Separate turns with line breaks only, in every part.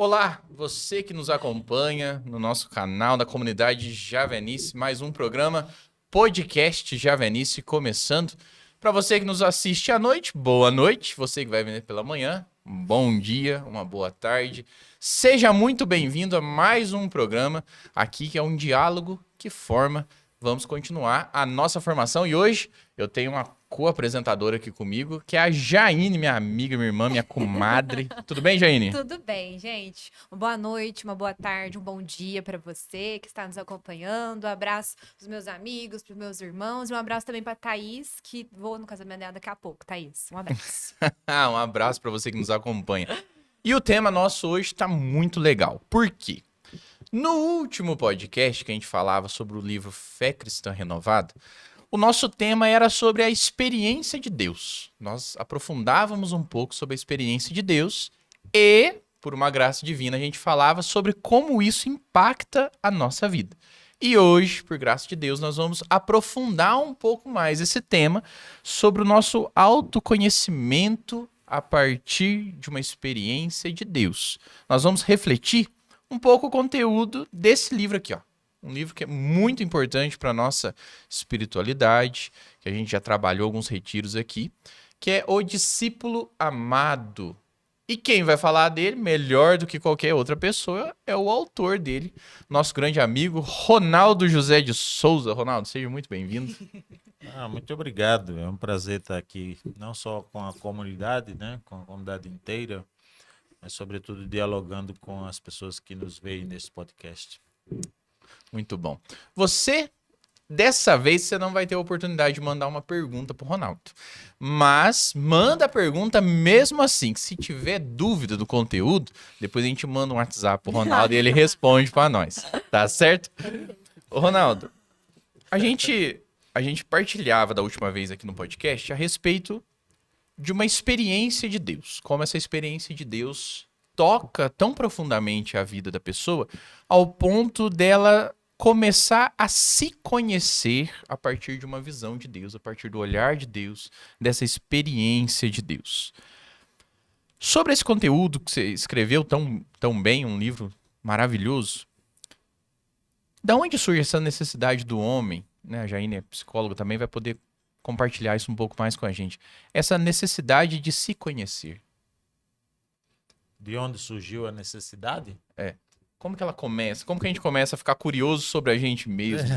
Olá, você que nos acompanha no nosso canal da comunidade Javenice, mais um programa Podcast Javenice começando. Para você que nos assiste à noite, boa noite. Você que vai ver pela manhã, um bom dia, uma boa tarde. Seja muito bem-vindo a mais um programa aqui que é um diálogo que forma. Vamos continuar a nossa formação e hoje eu tenho uma co-apresentadora aqui comigo, que é a Jaine, minha amiga, minha irmã, minha comadre. Tudo bem, Jaine?
Tudo bem, gente. Uma boa noite, uma boa tarde, um bom dia para você que está nos acompanhando. Um abraço para os meus amigos, para os meus irmãos, e um abraço também para Thaís, que vou no casamento dela daqui a pouco. Thaís, um abraço.
Um abraço para você que nos acompanha. E o tema nosso hoje está muito legal. Por quê? No último podcast que a gente falava sobre o livro Fé Cristã Renovada, o nosso tema era sobre a experiência de Deus. Nós aprofundávamos um pouco sobre a experiência de Deus e, por uma graça divina, a gente falava sobre como isso impacta a nossa vida. E hoje, por graça de Deus, nós vamos aprofundar um pouco mais esse tema sobre o nosso autoconhecimento a partir de uma experiência de Deus. Nós vamos refletir um pouco o conteúdo desse livro aqui, ó. Um livro que é muito importante para a nossa espiritualidade, que a gente já trabalhou alguns retiros aqui, que é O Discípulo Amado. E quem vai falar dele, melhor do que qualquer outra pessoa, é o autor dele, nosso grande amigo Ronaldo José de Souza. Ronaldo, seja muito bem-vindo.
Muito obrigado. É um prazer estar aqui, não só com a comunidade, né, com a comunidade inteira, mas sobretudo dialogando com as pessoas que nos veem nesse podcast.
Muito bom. Dessa vez, você não vai ter a oportunidade de mandar uma pergunta pro Ronaldo. Mas manda a pergunta mesmo assim, que se tiver dúvida do conteúdo, depois a gente manda um WhatsApp pro Ronaldo e ele responde para nós. Tá certo? Ô, Ronaldo, a gente, a gente partilhava da última vez aqui no podcast a respeito de uma experiência de Deus. Como essa experiência de Deus toca tão profundamente a vida da pessoa ao ponto dela começar a se conhecer a partir de uma visão de Deus, a partir do olhar de Deus, dessa experiência de Deus. Sobre esse conteúdo que você escreveu tão bem, um livro maravilhoso, da onde surge essa necessidade do homem, né? A Jaine é psicóloga também, vai poder compartilhar isso um pouco mais com a gente. Essa necessidade de se conhecer.
De onde surgiu a necessidade?
Como que ela começa? Como que a gente começa a ficar curioso sobre a gente mesmo?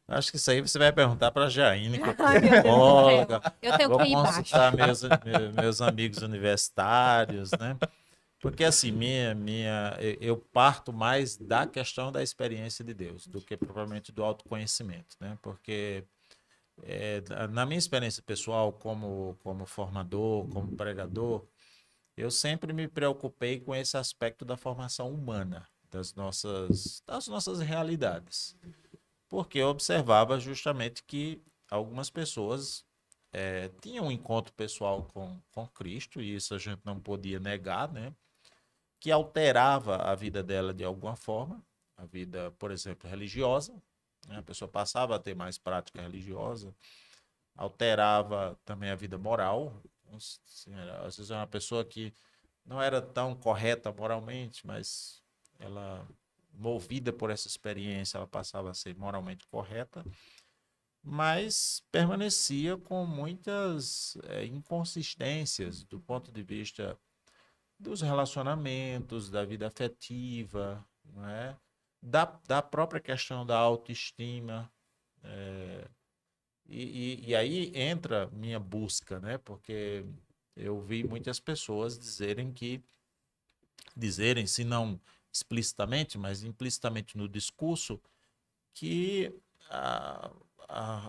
Acho que isso aí você vai perguntar para a Jaine, que é
Ai, meu Deus do
psicóloga.
céu. Eu tenho
Vou
que ir baixo.
consultar meus amigos universitários, né? Porque assim, eu parto mais da questão da experiência de Deus do que propriamente do autoconhecimento, né? Porque na minha experiência pessoal como formador, como pregador, eu sempre me preocupei com esse aspecto da formação humana, das nossas realidades. Porque eu observava justamente que algumas pessoas tinham um encontro pessoal com Cristo, e isso a gente não podia negar, né? Que alterava a vida dela de alguma forma, a vida, por exemplo, religiosa, né? A pessoa passava a ter mais prática religiosa, alterava também a vida moral. Assim, às vezes é uma pessoa que não era tão correta moralmente, mas ela, movida por essa experiência, ela passava a ser moralmente correta, mas permanecia com muitas inconsistências do ponto de vista dos relacionamentos, da vida afetiva, não é? Da própria questão da autoestima. E aí entra minha busca, né? Porque eu vi muitas pessoas dizerem, se não explicitamente, mas implicitamente no discurso, que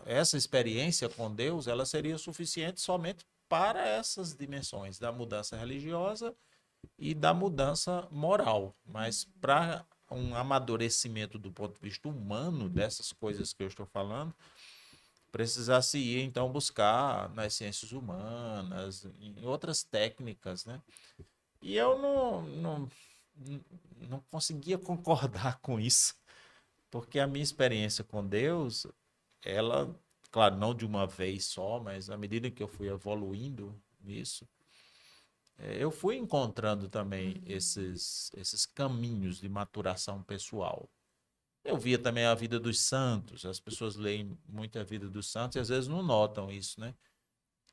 essa experiência com Deus ela seria suficiente somente para essas dimensões da mudança religiosa e da mudança moral, mas para um amadurecimento do ponto de vista humano dessas coisas que eu estou falando, precisasse ir então buscar nas ciências humanas, em outras técnicas, né? E eu não conseguia concordar com isso, porque a minha experiência com Deus, ela, claro, não de uma vez só, mas à medida que eu fui evoluindo nisso, eu fui encontrando também esses caminhos de maturação pessoal. Eu via também a vida dos santos, as pessoas leem muito a vida dos santos e às vezes não notam isso, né?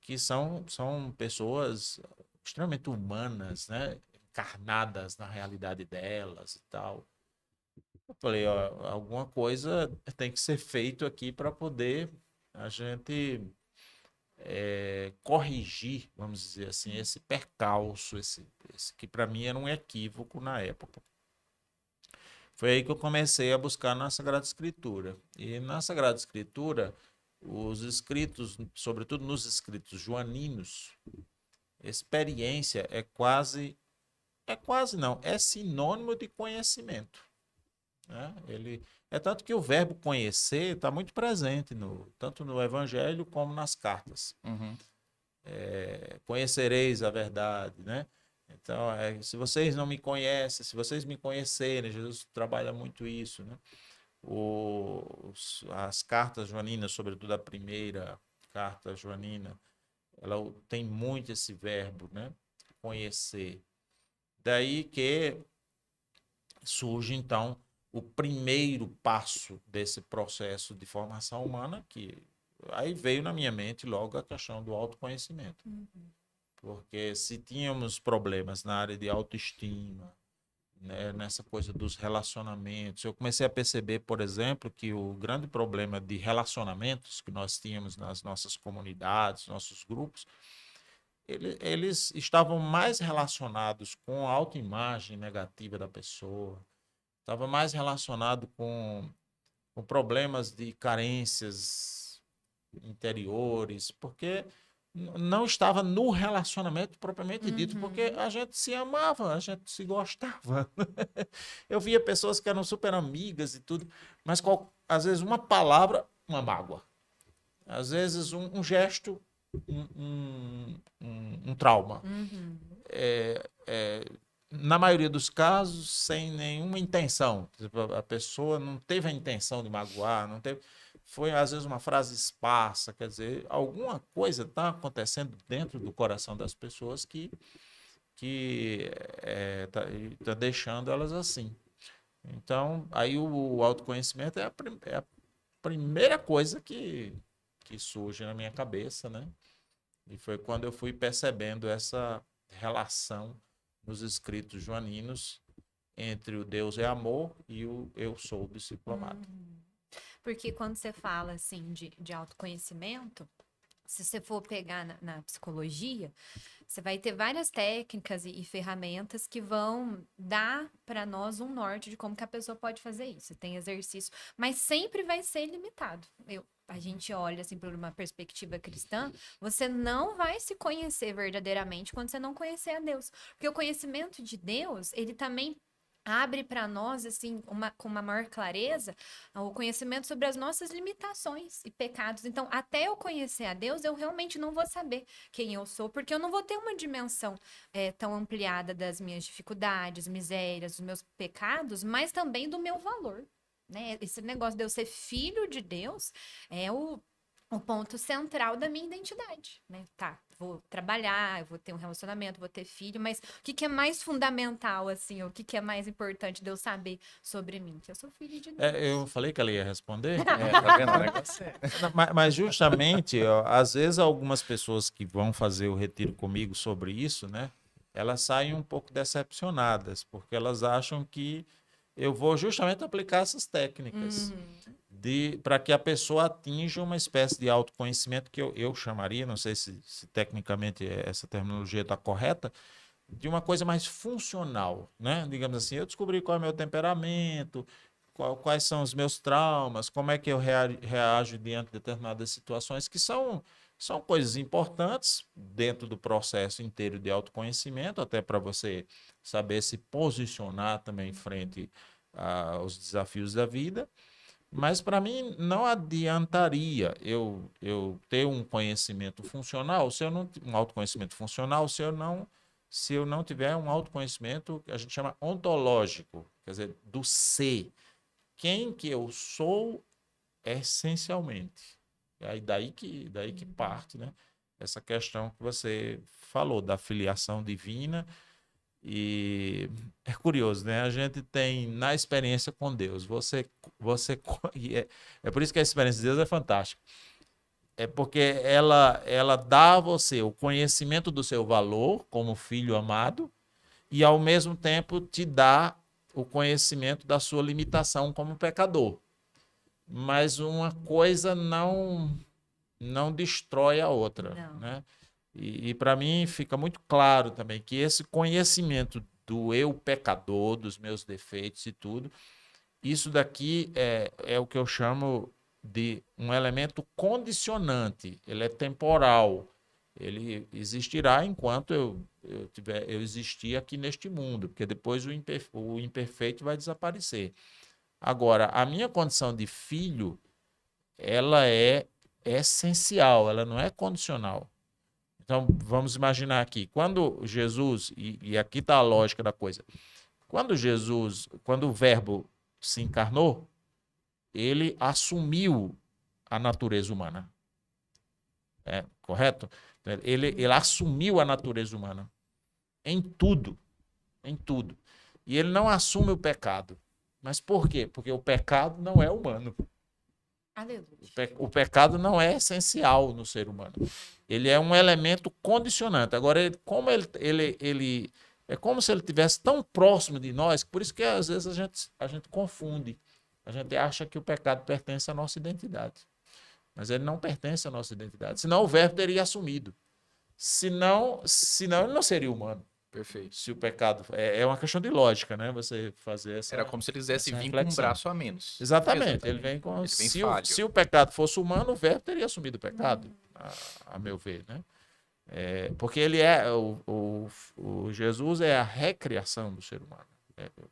Que são pessoas extremamente humanas, né? Encarnadas na realidade delas e tal. Eu falei, ó, alguma coisa tem que ser feito aqui para poder a gente corrigir, vamos dizer assim, esse percalço, esse que para mim era um equívoco na época. Foi aí que eu comecei a buscar na Sagrada Escritura. E na Sagrada Escritura, os escritos, sobretudo nos escritos joaninos, experiência é quase não, é sinônimo de conhecimento, né? É tanto que o verbo conhecer está muito presente tanto no Evangelho como nas cartas.
Uhum.
Conhecereis a verdade, né? Então, se vocês não me conhecem, se vocês me conhecerem, Jesus trabalha muito isso, né? As cartas joaninas, sobretudo a primeira carta joanina, ela tem muito esse verbo, né? Conhecer. Daí que surge, então, o primeiro passo desse processo de formação humana, que aí veio na minha mente logo a questão do autoconhecimento. Porque se tínhamos problemas na área de autoestima, né, nessa coisa dos relacionamentos, eu comecei a perceber, por exemplo, que o grande problema de relacionamentos que nós tínhamos nas nossas comunidades, nossos grupos, eles estavam mais relacionados com a autoimagem negativa da pessoa, estava mais relacionado com problemas de carências interiores, porque não estava no relacionamento propriamente dito, porque a gente se amava, a gente se gostava. Eu via pessoas que eram super amigas e tudo, mas às vezes uma palavra, uma mágoa. Às vezes um gesto, um trauma. Na maioria dos casos, sem nenhuma intenção. A pessoa não teve a intenção de magoar, não teve. Foi, às vezes, uma frase esparsa, quer dizer, alguma coisa está acontecendo dentro do coração das pessoas que tá deixando elas assim. Então, aí o autoconhecimento é a primeira coisa que surge na minha cabeça, né? E foi quando eu fui percebendo essa relação nos escritos joaninos entre o Deus é amor e o eu sou o discípulo amado.
Porque quando você fala assim de autoconhecimento, se você for pegar na psicologia, você vai ter várias técnicas e ferramentas que vão dar para nós um norte de como que a pessoa pode fazer isso. Tem exercício, mas sempre vai ser limitado. A gente olha assim por uma perspectiva cristã, você não vai se conhecer verdadeiramente quando você não conhecer a Deus. Porque o conhecimento de Deus, ele também abre para nós, assim, com uma maior clareza, o conhecimento sobre as nossas limitações e pecados. Então, até eu conhecer a Deus, eu realmente não vou saber quem eu sou, porque eu não vou ter uma dimensão tão ampliada das minhas dificuldades, misérias, dos meus pecados, mas também do meu valor, né? Esse negócio de eu ser filho de Deus é o ponto central da minha identidade, né? Tá, vou trabalhar, eu vou ter um relacionamento, vou ter filho, mas o que é mais fundamental, assim, o que é mais importante de eu saber sobre mim? Que eu sou filho de Deus.
Eu falei que ela ia responder,
Tá vendo? O negócio é.
mas justamente, ó, às vezes algumas pessoas que vão fazer o retiro comigo sobre isso, né, elas saem um pouco decepcionadas, porque elas acham que eu vou justamente aplicar essas técnicas para que a pessoa atinja uma espécie de autoconhecimento que eu chamaria, não sei se tecnicamente essa terminologia está correta, de uma coisa mais funcional, né? Digamos assim, eu descobri qual é o meu temperamento, quais são os meus traumas, como é que eu reajo diante de determinadas situações, que são coisas importantes dentro do processo inteiro de autoconhecimento, até para você saber se posicionar também frente aos desafios da vida. Mas para mim não adiantaria eu ter um conhecimento funcional, se eu não um autoconhecimento funcional, se eu não tiver um autoconhecimento que a gente chama ontológico, quer dizer, do ser, quem que eu sou essencialmente. E aí daí que parte, né? essa questão que você falou da filiação divina. E é curioso, né? A gente tem na experiência com Deus, e é por isso que a experiência de Deus é fantástica. É porque ela dá a você o conhecimento do seu valor como filho amado e, ao mesmo tempo, te dá o conhecimento da sua limitação como pecador. Mas uma coisa não destrói a outra,
Não.
né? E para mim fica muito claro também que esse conhecimento do eu pecador, dos meus defeitos e tudo, isso daqui é o que eu chamo de um elemento condicionante. Ele é temporal. Ele existirá enquanto eu existir aqui neste mundo, porque depois o imperfeito vai desaparecer. Agora, a minha condição de filho, ela é essencial, ela não é condicional. Então, vamos imaginar aqui, quando Jesus, e aqui está a lógica da coisa, quando o Verbo se encarnou, ele assumiu a natureza humana. Correto? Ele assumiu a natureza humana em tudo, em tudo. E ele não assume o pecado. Mas por quê? Porque o pecado não é humano.
Aleluia.
O pecado não é essencial no ser humano. Ele é um elemento condicionante. Agora, ele é como se ele estivesse tão próximo de nós, por isso que às vezes a gente confunde. A gente acha que o pecado pertence à nossa identidade. Mas ele não pertence à nossa identidade. Senão o verbo teria assumido. Senão ele não seria humano.
Perfeito.
Se o pecado. É uma questão de lógica, né? Você fazer essa.
Era como se ele quisesse
essa
vir com um
reflexão.
braço a menos.
Exatamente. Ele vem com.
Ele vem falho.
Se o pecado fosse humano, o verbo teria assumido o pecado, a meu ver, né? Porque ele o Jesus é a recriação do ser humano.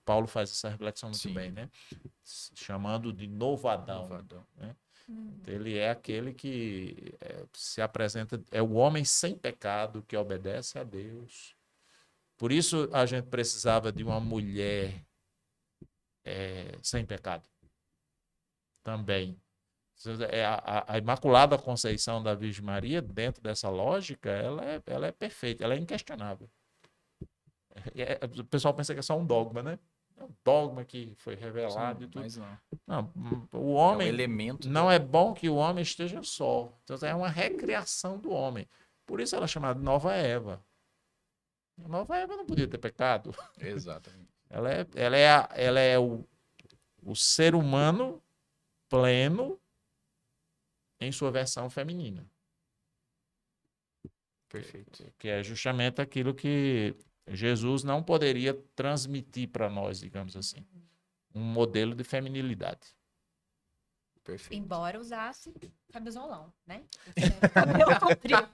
Paulo faz essa reflexão muito
Sim.
bem, né? Chamando de novo Adão. Né? Ele é aquele que se apresenta, é o homem sem pecado que obedece a Deus. Por isso a gente precisava de uma mulher sem pecado. Também. A Imaculada Conceição da Virgem Maria, dentro dessa lógica, ela é perfeita, ela é inquestionável. O pessoal pensa que é só um dogma, né? É um dogma que foi revelado.
Sim,
e tudo.
mas não.
Não, o homem.
É um elemento
não é bom que o homem esteja só. Então é uma recriação do homem. Por isso ela é chamada de Nova Eva. A Nova Eva não podia ter pecado.
Exatamente.
Ela é o ser humano pleno em sua versão feminina.
Perfeito.
Que é justamente aquilo que Jesus não poderia transmitir para nós, digamos assim. Um modelo de feminilidade.
Perfeito.
Embora usasse camisolão, né? Cabelo comprido.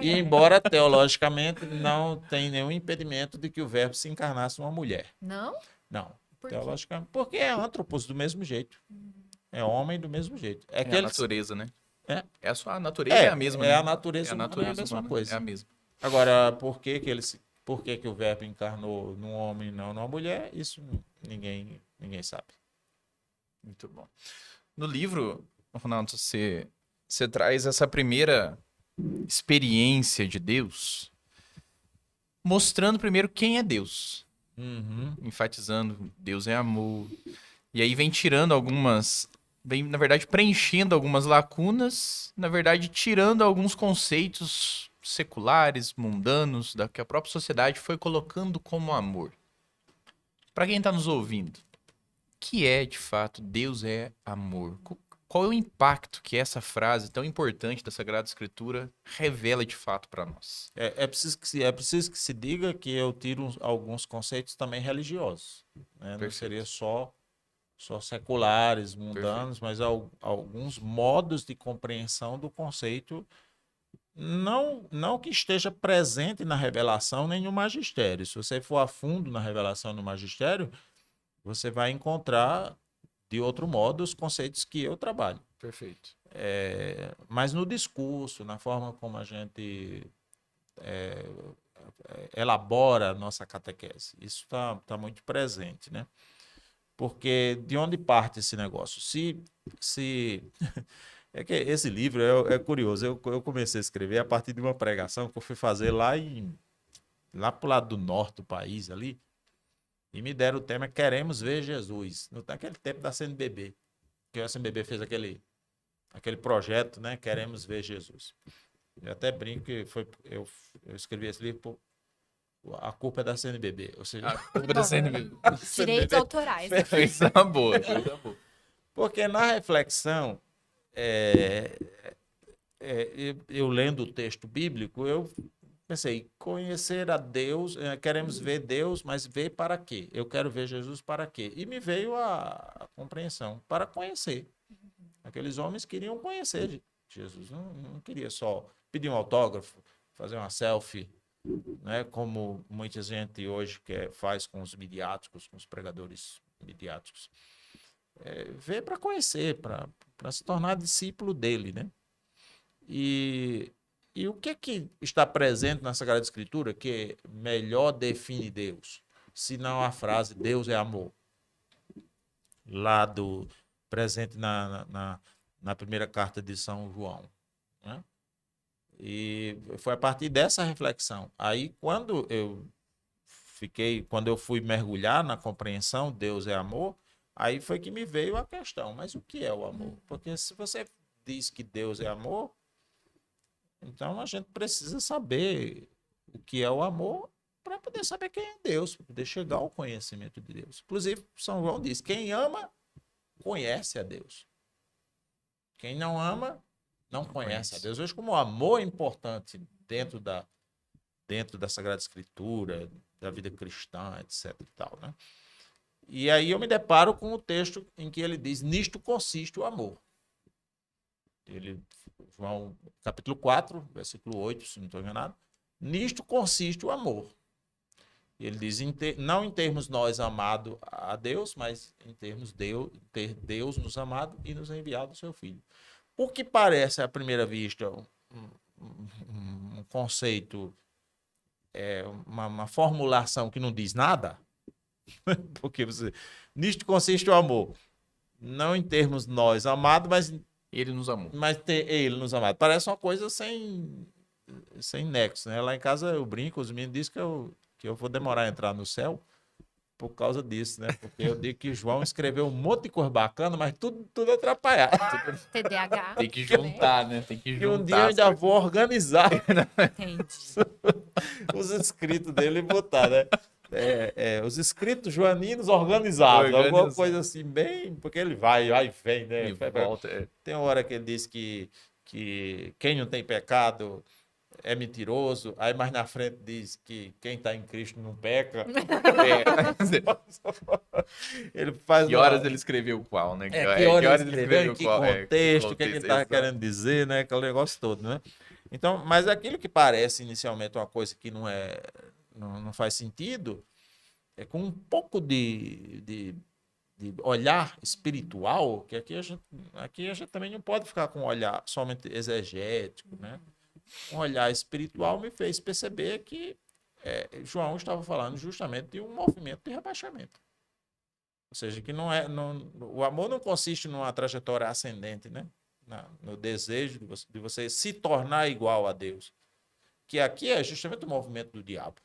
E embora, teologicamente, não tem nenhum impedimento de que o verbo se encarnasse uma mulher.
Não?
Não.
Por quê?
Teologicamente. Porque é antropos do mesmo jeito. É homem do mesmo jeito.
É
que
a natureza, né?
É.
A natureza é a mesma, né?
A natureza
É a
humana
natureza
é a mesma
humana,
coisa.
É a mesma.
Agora, por que o verbo encarnou num homem e não numa mulher? Isso ninguém sabe.
Muito bom. No livro, Ronaldo, você traz essa primeira experiência de Deus, mostrando primeiro quem é Deus. Enfatizando Deus é amor. E aí vem tirando vem, na verdade, preenchendo algumas lacunas, na verdade, tirando alguns conceitos seculares, mundanos, que a própria sociedade foi colocando como amor. Para quem está nos ouvindo, o que é, de fato, Deus é amor? Qual é o impacto que essa frase tão importante da Sagrada Escritura revela, de fato, para nós?
É preciso que se diga que eu tiro alguns conceitos também religiosos. Né? Não seria só seculares, mundanos, mas alguns modos de compreensão do conceito, não que esteja presente na revelação nem no magistério. Se você for a fundo na revelação no magistério, você vai encontrar de outro modo os conceitos que eu trabalho.
Perfeito.
Mas no discurso, na forma como a gente elabora a nossa catequese, isso tá muito presente, né? Porque de onde parte esse negócio? Se É que esse livro é curioso. Eu comecei a escrever a partir de uma pregação que eu fui fazer lá pro lado do norte do país ali. E me deram o tema Queremos Ver Jesus. Naquele tempo da CNBB. Que a CNBB fez aquele projeto, né? Queremos Ver Jesus. Eu até brinco que eu escrevi esse livro por a culpa é da CNBB. Ou seja,
A culpa da CNBB.
Direitos autorais.
Isso é uma boa, isso é uma boa.
porque na reflexão, é, eu lendo o texto bíblico, eu pensei, conhecer a Deus, queremos ver Deus, mas ver para quê? Eu quero ver Jesus para quê? E me veio a compreensão, para conhecer. Aqueles homens queriam conhecer Jesus, não queria só pedir um autógrafo, fazer uma selfie, né, como muita gente hoje faz com os midiáticos, com os pregadores midiáticos. Ver para conhecer, para se tornar discípulo dele, né? E o que está presente na Sagrada Escritura que melhor define Deus, se não a frase Deus é amor, lá presente na primeira carta de São João, né? E foi a partir dessa reflexão. Aí, quando eu fui mergulhar na compreensão Deus é amor, aí foi que me veio a questão, mas o que é o amor? Porque se você diz que Deus é amor, então a gente precisa saber o que é o amor para poder saber quem é Deus, para poder chegar ao conhecimento de Deus. Inclusive, São João diz: quem ama, conhece a Deus. Quem não ama, não conhece a Deus. Hoje, como o amor é importante dentro da Sagrada Escritura, da vida cristã, etc. E tal, né? E aí eu me deparo com o texto em que ele diz: nisto consiste o amor. João capítulo 4, versículo 8, se não estou enganado. Nisto consiste o amor. E ele diz, não em termos nós amado a Deus, mas em termos ter Deus nos amado e nos enviado o seu Filho. O que parece, à primeira vista, um conceito, uma formulação que não diz nada, porque nisto consiste o amor. Não em termos nós amado, mas
Ele nos amou.
ele nos amado. Parece uma coisa sem nexo, né? Lá em casa eu brinco, os meninos dizem que eu vou demorar a entrar no céu por causa disso, né? Porque eu digo que João escreveu um monte de coisa bacana, mas tudo atrapalhado.
TDAH.
Tem que juntar, né? Tem que
E
juntar.
um dia eu ainda vou organizar
Entendi.
os escritos dele e botar, né? Os escritos joaninos organizados, alguma coisa assim, bem. Porque ele vai e vem, né?
E volta.
Tem uma hora que ele diz que quem não tem pecado é mentiroso, aí mais na frente diz que quem está em Cristo não peca. Ele faz
Que horas ele escreveu qual, né?
que horas ele escreveu, em que
qual?
contexto, o que ele estava querendo dizer, né? Aquele negócio todo, né? Então, mas aquilo que parece inicialmente uma coisa que não faz sentido, com um pouco de olhar espiritual, que aqui a gente também não pode ficar com um olhar somente exegético, né? Um olhar espiritual me fez perceber que João estava falando justamente de um movimento de rebaixamento. Ou seja, que o amor não consiste numa trajetória ascendente, né? No desejo de você se tornar igual a Deus. Que aqui é justamente o movimento do diabo.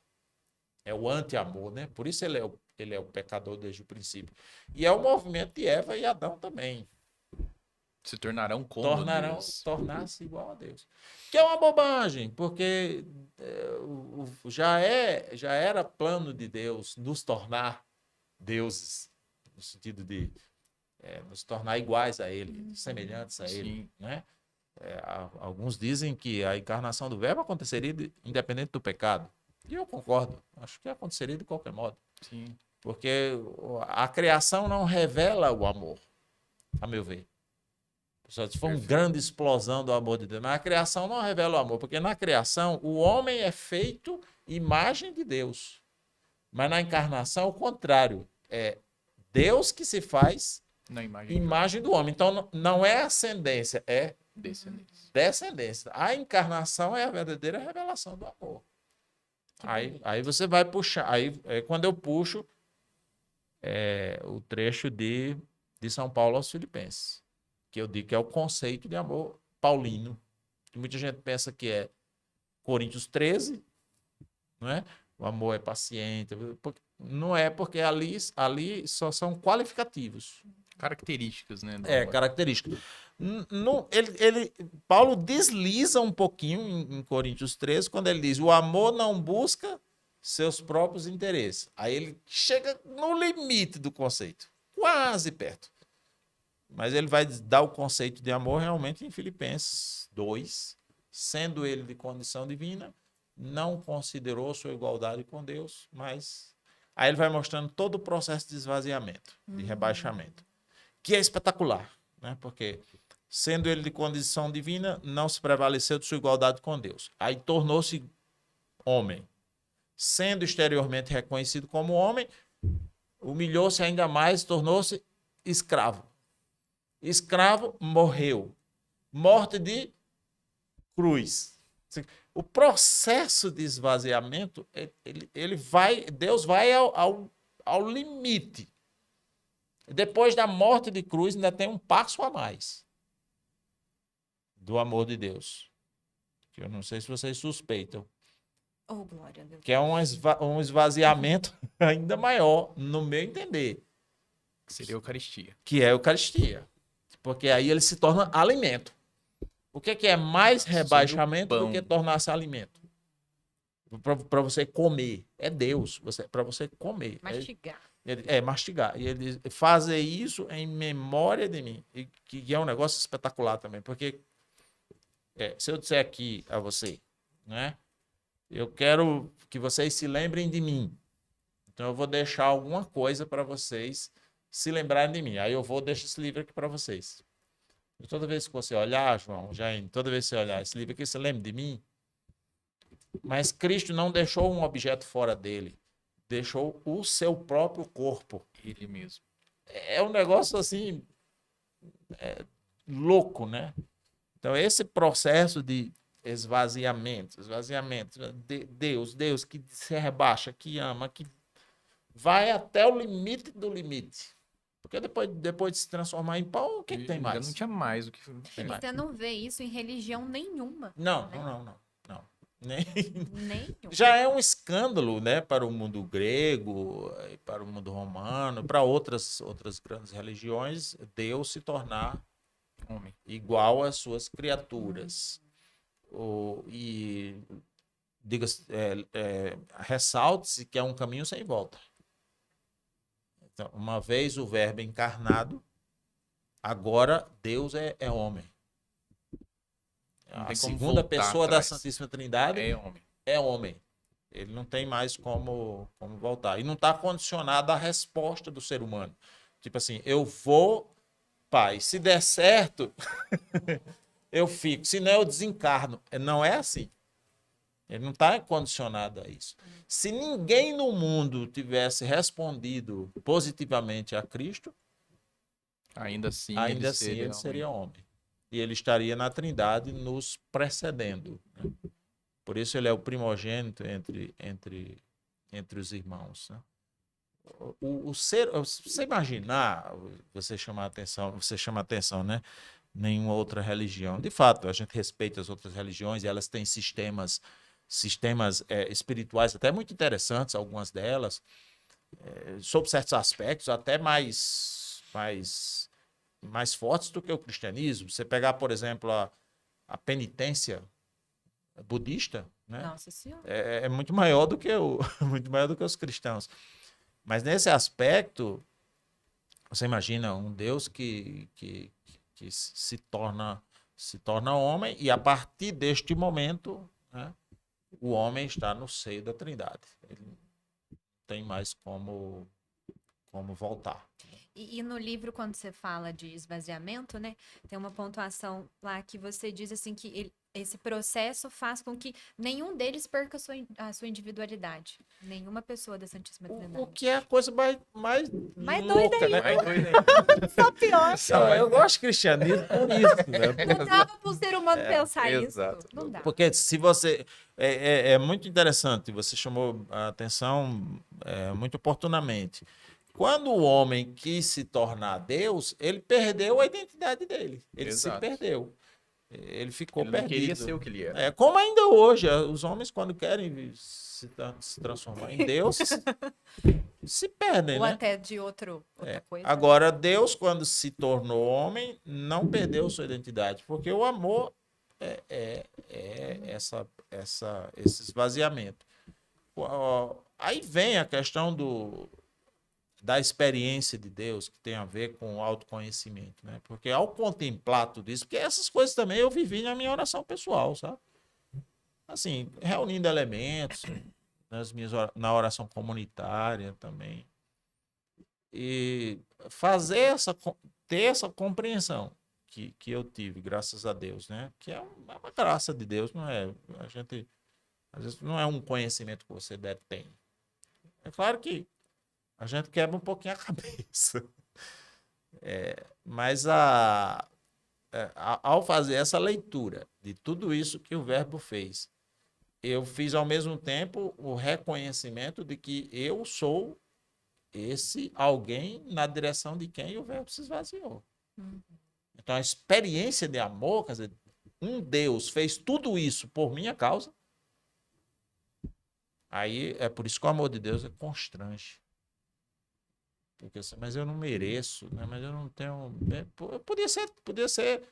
É o anti-amor, né? Por isso ele é o pecador desde o princípio. E é o movimento de Eva e Adão também.
Se tornarão como Deus.
Tornar-se igual a Deus. Que é uma bobagem, porque já era plano de Deus nos tornar deuses, no sentido de nos tornar iguais a Ele, semelhantes a Ele.
Sim.
Né? Alguns dizem que a encarnação do Verbo aconteceria independente do pecado. E eu concordo. Acho que aconteceria de qualquer modo.
Sim.
Porque a criação não revela o amor, a meu ver. Se for uma grande explosão do amor de Deus. Mas a criação não revela o amor, porque na criação o homem é feito imagem de Deus. Mas na encarnação, o contrário. É Deus que se faz
Na imagem
imagem do homem. Então não é ascendência, é
descendência.
A encarnação é a verdadeira revelação do amor. Aí você vai puxar. Aí quando eu puxo o trecho de São Paulo aos Filipenses. que eu digo que é o conceito de amor paulino, que muita gente pensa que é Coríntios 13, não é? O amor é paciente. Não é, porque ali só são qualificativos.
Características, né? do
É,
amor.
característica. Paulo desliza um pouquinho em Coríntios 13, quando ele diz: o amor não busca seus próprios interesses. Aí ele chega no limite do conceito, quase perto. Mas ele vai dar o conceito de amor realmente em Filipenses 2, sendo ele de condição divina, não considerou sua igualdade com Deus, mas aí ele vai mostrando todo o processo de esvaziamento, de rebaixamento, que é espetacular, né? Porque sendo ele de condição divina, não se prevaleceu de sua igualdade com Deus. Aí tornou-se homem. Sendo exteriormente reconhecido como homem, humilhou-se ainda mais, tornou-se escravo. Escravo, morreu. Morte de cruz. O processo de esvaziamento, Deus vai ao limite. Depois da morte de cruz, ainda tem um passo a mais do amor de Deus. Que eu não sei se vocês suspeitam.
Oh, glória a Deus.
Que é um esvaziamento ainda maior, no meu entender.
Que seria a Eucaristia.
Que é a Eucaristia. Porque aí ele se torna alimento. O que é mais rebaixamento do que tornar-se alimento? Para você comer. É Deus. Para você comer.
Mastigar.
Mastigar. E ele diz: fazer isso em memória de mim. E que é um negócio espetacular também. Porque se eu disser aqui a você, né? Eu quero que vocês se lembrem de mim. Então eu vou deixar alguma coisa para vocês se lembrarem de mim. Aí eu vou deixar esse livro aqui para vocês. E toda vez que você olhar, João, Jaine, toda vez que você olhar esse livro aqui, você lembra de mim? Mas Cristo não deixou um objeto fora dele. Deixou o seu próprio corpo.
Ele mesmo.
É um negócio assim, louco, né? Então esse processo de esvaziamento, Deus que se rebaixa, que ama, que vai até o limite do limite. Porque depois de se transformar em pão, o que tem mais?
Não tinha mais o que
E você não vê isso em religião nenhuma.
Não.
Nenhum.
Já é um escândalo, né, para o mundo grego, para o mundo romano, para outras grandes religiões, Deus se tornar
homem.
igual às suas criaturas. Ressalte-se que é um caminho sem volta. Então, uma vez o verbo encarnado, agora Deus é homem. A segunda pessoa da Santíssima Trindade é homem. Ele não tem mais como voltar. E não está condicionado à resposta do ser humano. Tipo assim, eu vou, pai, se der certo, eu fico. Se não, eu desencarno. Não é assim. Ele não está condicionado a isso. Se ninguém no mundo tivesse respondido positivamente a Cristo,
ainda assim
ele seria homem. E ele estaria na Trindade nos precedendo. Né? Por isso ele é o primogênito entre os irmãos. Né? Você imaginar, você chama a atenção, né? Nenhuma outra religião. De fato, a gente respeita as outras religiões e elas têm sistemas espirituais até muito interessantes, algumas delas, sob certos aspectos, até mais fortes do que o cristianismo. Você pegar, por exemplo, a penitência budista, né?
Nossa Senhora.
É muito maior do que muito maior do que os cristãos. Mas nesse aspecto, você imagina um Deus que se torna homem, e a partir deste momento, né, o homem está no seio da Trindade. Ele não tem mais como voltar.
E no livro, quando você fala de esvaziamento, né, tem uma pontuação lá que você diz assim que esse processo faz com que nenhum deles perca a sua individualidade. Nenhuma pessoa da Santíssima Trindade.
O que é a coisa mais
doida
louca, né?
Só pior.
Eu gosto de cristianismo por isso. Né?
Não dava para o ser humano pensar
exato.
isso. Não dá.
Porque se você... É muito interessante, você chamou a atenção muito oportunamente. quando o homem quis se tornar Deus, ele perdeu a identidade dele. Ele se
Exato.
perdeu. Ele ficou
Ele não queria
perdido.
ser o que ele era.
É, como ainda hoje, os homens, quando querem se transformar em Deus, se perdem,
Ou
né?
até de outra coisa.
Agora, Deus, quando se tornou homem, não perdeu sua identidade, porque o amor é esse esvaziamento. Aí vem a questão da experiência de Deus, que tem a ver com o autoconhecimento, né? Porque ao contemplar tudo isso, porque essas coisas também eu vivi na minha oração pessoal, sabe? Assim, reunindo elementos na oração comunitária também. E ter essa compreensão que eu tive, graças a Deus, né? Que é uma graça de Deus, não é? A gente, às vezes, não é um conhecimento que você detém. É claro que a gente quebra um pouquinho a cabeça. Mas ao fazer essa leitura de tudo isso que o Verbo fez, eu fiz ao mesmo tempo o reconhecimento de que eu sou esse alguém na direção de quem o Verbo se esvaziou. Então, a experiência de amor, quer dizer, um Deus fez tudo isso por minha causa. Aí é por isso que o amor de Deus é constrange. Porque assim, mas eu não mereço, né? Mas eu não tenho. Podia ser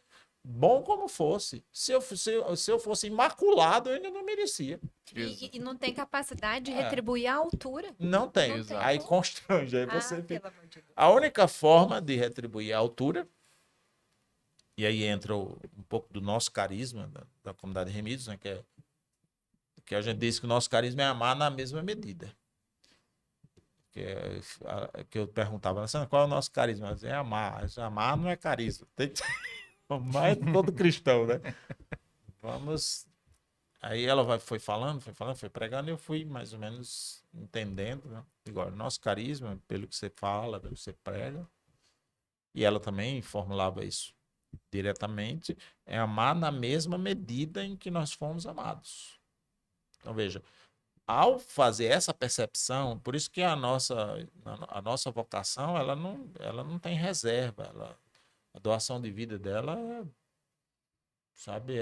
bom como fosse. Se eu fosse imaculado, eu ainda não merecia.
E não tem capacidade de retribuir a altura.
Não tem.
Não tem.
Aí constrange. Aí você
Pelo
fica.
amor de Deus.
A única forma de retribuir a altura, e aí entra um pouco do nosso carisma, da comunidade Remidos, né? Que a gente diz que o nosso carisma é amar na mesma medida. Que eu perguntava, qual é o nosso carisma? Eu dizia, é amar. Amar não é carisma. Tem que amar é todo cristão, né? Vamos. Aí ela foi falando, foi pregando, e eu fui mais ou menos entendendo, né? Agora, nosso carisma, pelo que você fala, pelo que você prega, e ela também formulava isso diretamente, é amar na mesma medida em que nós fomos amados. Então, veja, ao fazer essa percepção, por isso que a nossa vocação, ela não tem reserva, a doação de vida dela, sabe,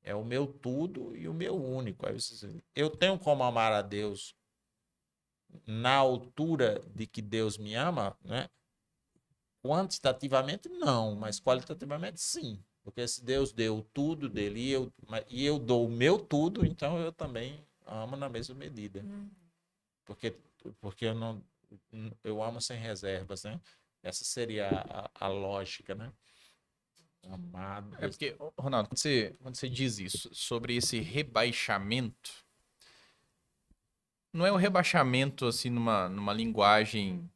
é o meu tudo e o meu único. Aí eu tenho como amar a Deus na altura de que Deus me ama, né? Quantitativamente, não, mas qualitativamente, sim. Porque se Deus deu tudo dele e eu dou o meu tudo, então eu também amo na mesma medida. Porque eu amo sem reservas, né? Essa seria a lógica, né? Amado.
É porque, Ronaldo, quando você diz isso sobre esse rebaixamento, não é um rebaixamento assim numa linguagem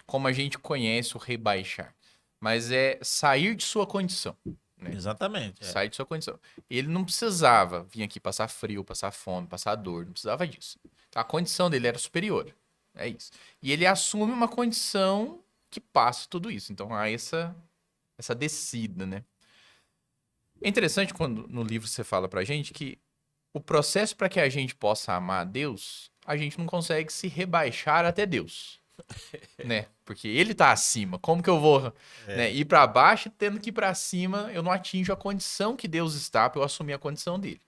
como a gente conhece o rebaixar, mas é sair de sua condição, né?
Exatamente.
Sair de sua condição. Ele não precisava vir aqui passar frio, passar fome, passar dor, não precisava disso. A condição dele era superior. É isso. E ele assume uma condição que passa tudo isso. Então há essa descida, né? É interessante quando no livro você fala pra gente que o processo para que a gente possa amar a Deus, a gente não consegue se rebaixar até Deus, né? Porque ele tá acima. Como que eu vou, né, ir para baixo tendo que ir para cima? Eu não atinjo a condição que Deus está para eu assumir a condição dele.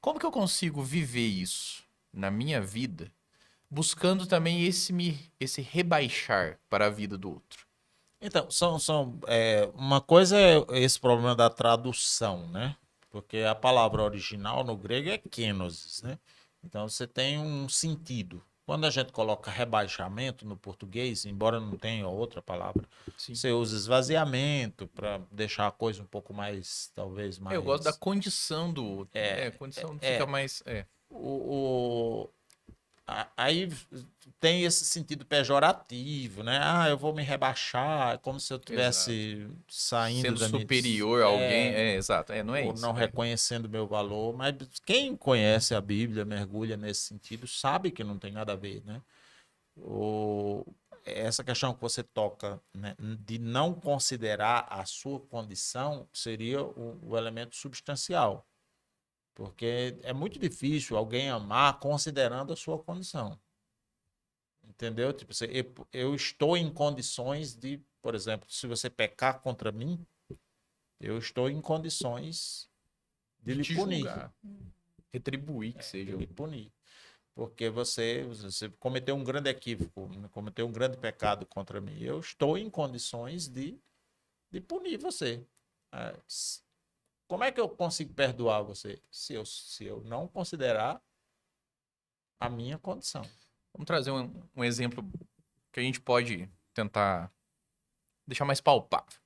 Como que eu consigo viver isso na minha vida, buscando também esse rebaixar para a vida do outro?
Então, uma coisa é esse problema da tradução, né? Porque a palavra original no grego é kenosis, né? Então você tem um sentido. Quando a gente coloca rebaixamento no português, embora não tenha outra palavra,
Sim.
você usa esvaziamento para deixar a coisa um pouco mais, talvez mais.
Eu gosto da condição do outro. A condição fica mais.
Aí tem esse sentido pejorativo, né? Ah, eu vou me rebaixar, como se eu estivesse saindo
sendo
da minha...
superior a alguém. Exato. Não é
ou
isso.
não reconhecendo meu valor. Mas quem conhece a Bíblia, mergulha nesse sentido, sabe que não tem nada a ver, né? Essa questão que você toca, né, de não considerar a sua condição seria o elemento substancial. Porque é muito difícil alguém amar considerando a sua condição. Entendeu? Tipo, eu estou em condições de, por exemplo, se você pecar contra mim, eu estou em condições de lhe
te
punir.
julgar. Retribuir que
De
seja.
lhe punir. Porque você cometeu um grande equívoco, cometeu um grande pecado contra mim. Eu estou em condições de punir você. Ah, como é que eu consigo perdoar você? Se eu não considerar a minha condição.
Vamos trazer um exemplo que a gente pode tentar deixar mais palpável.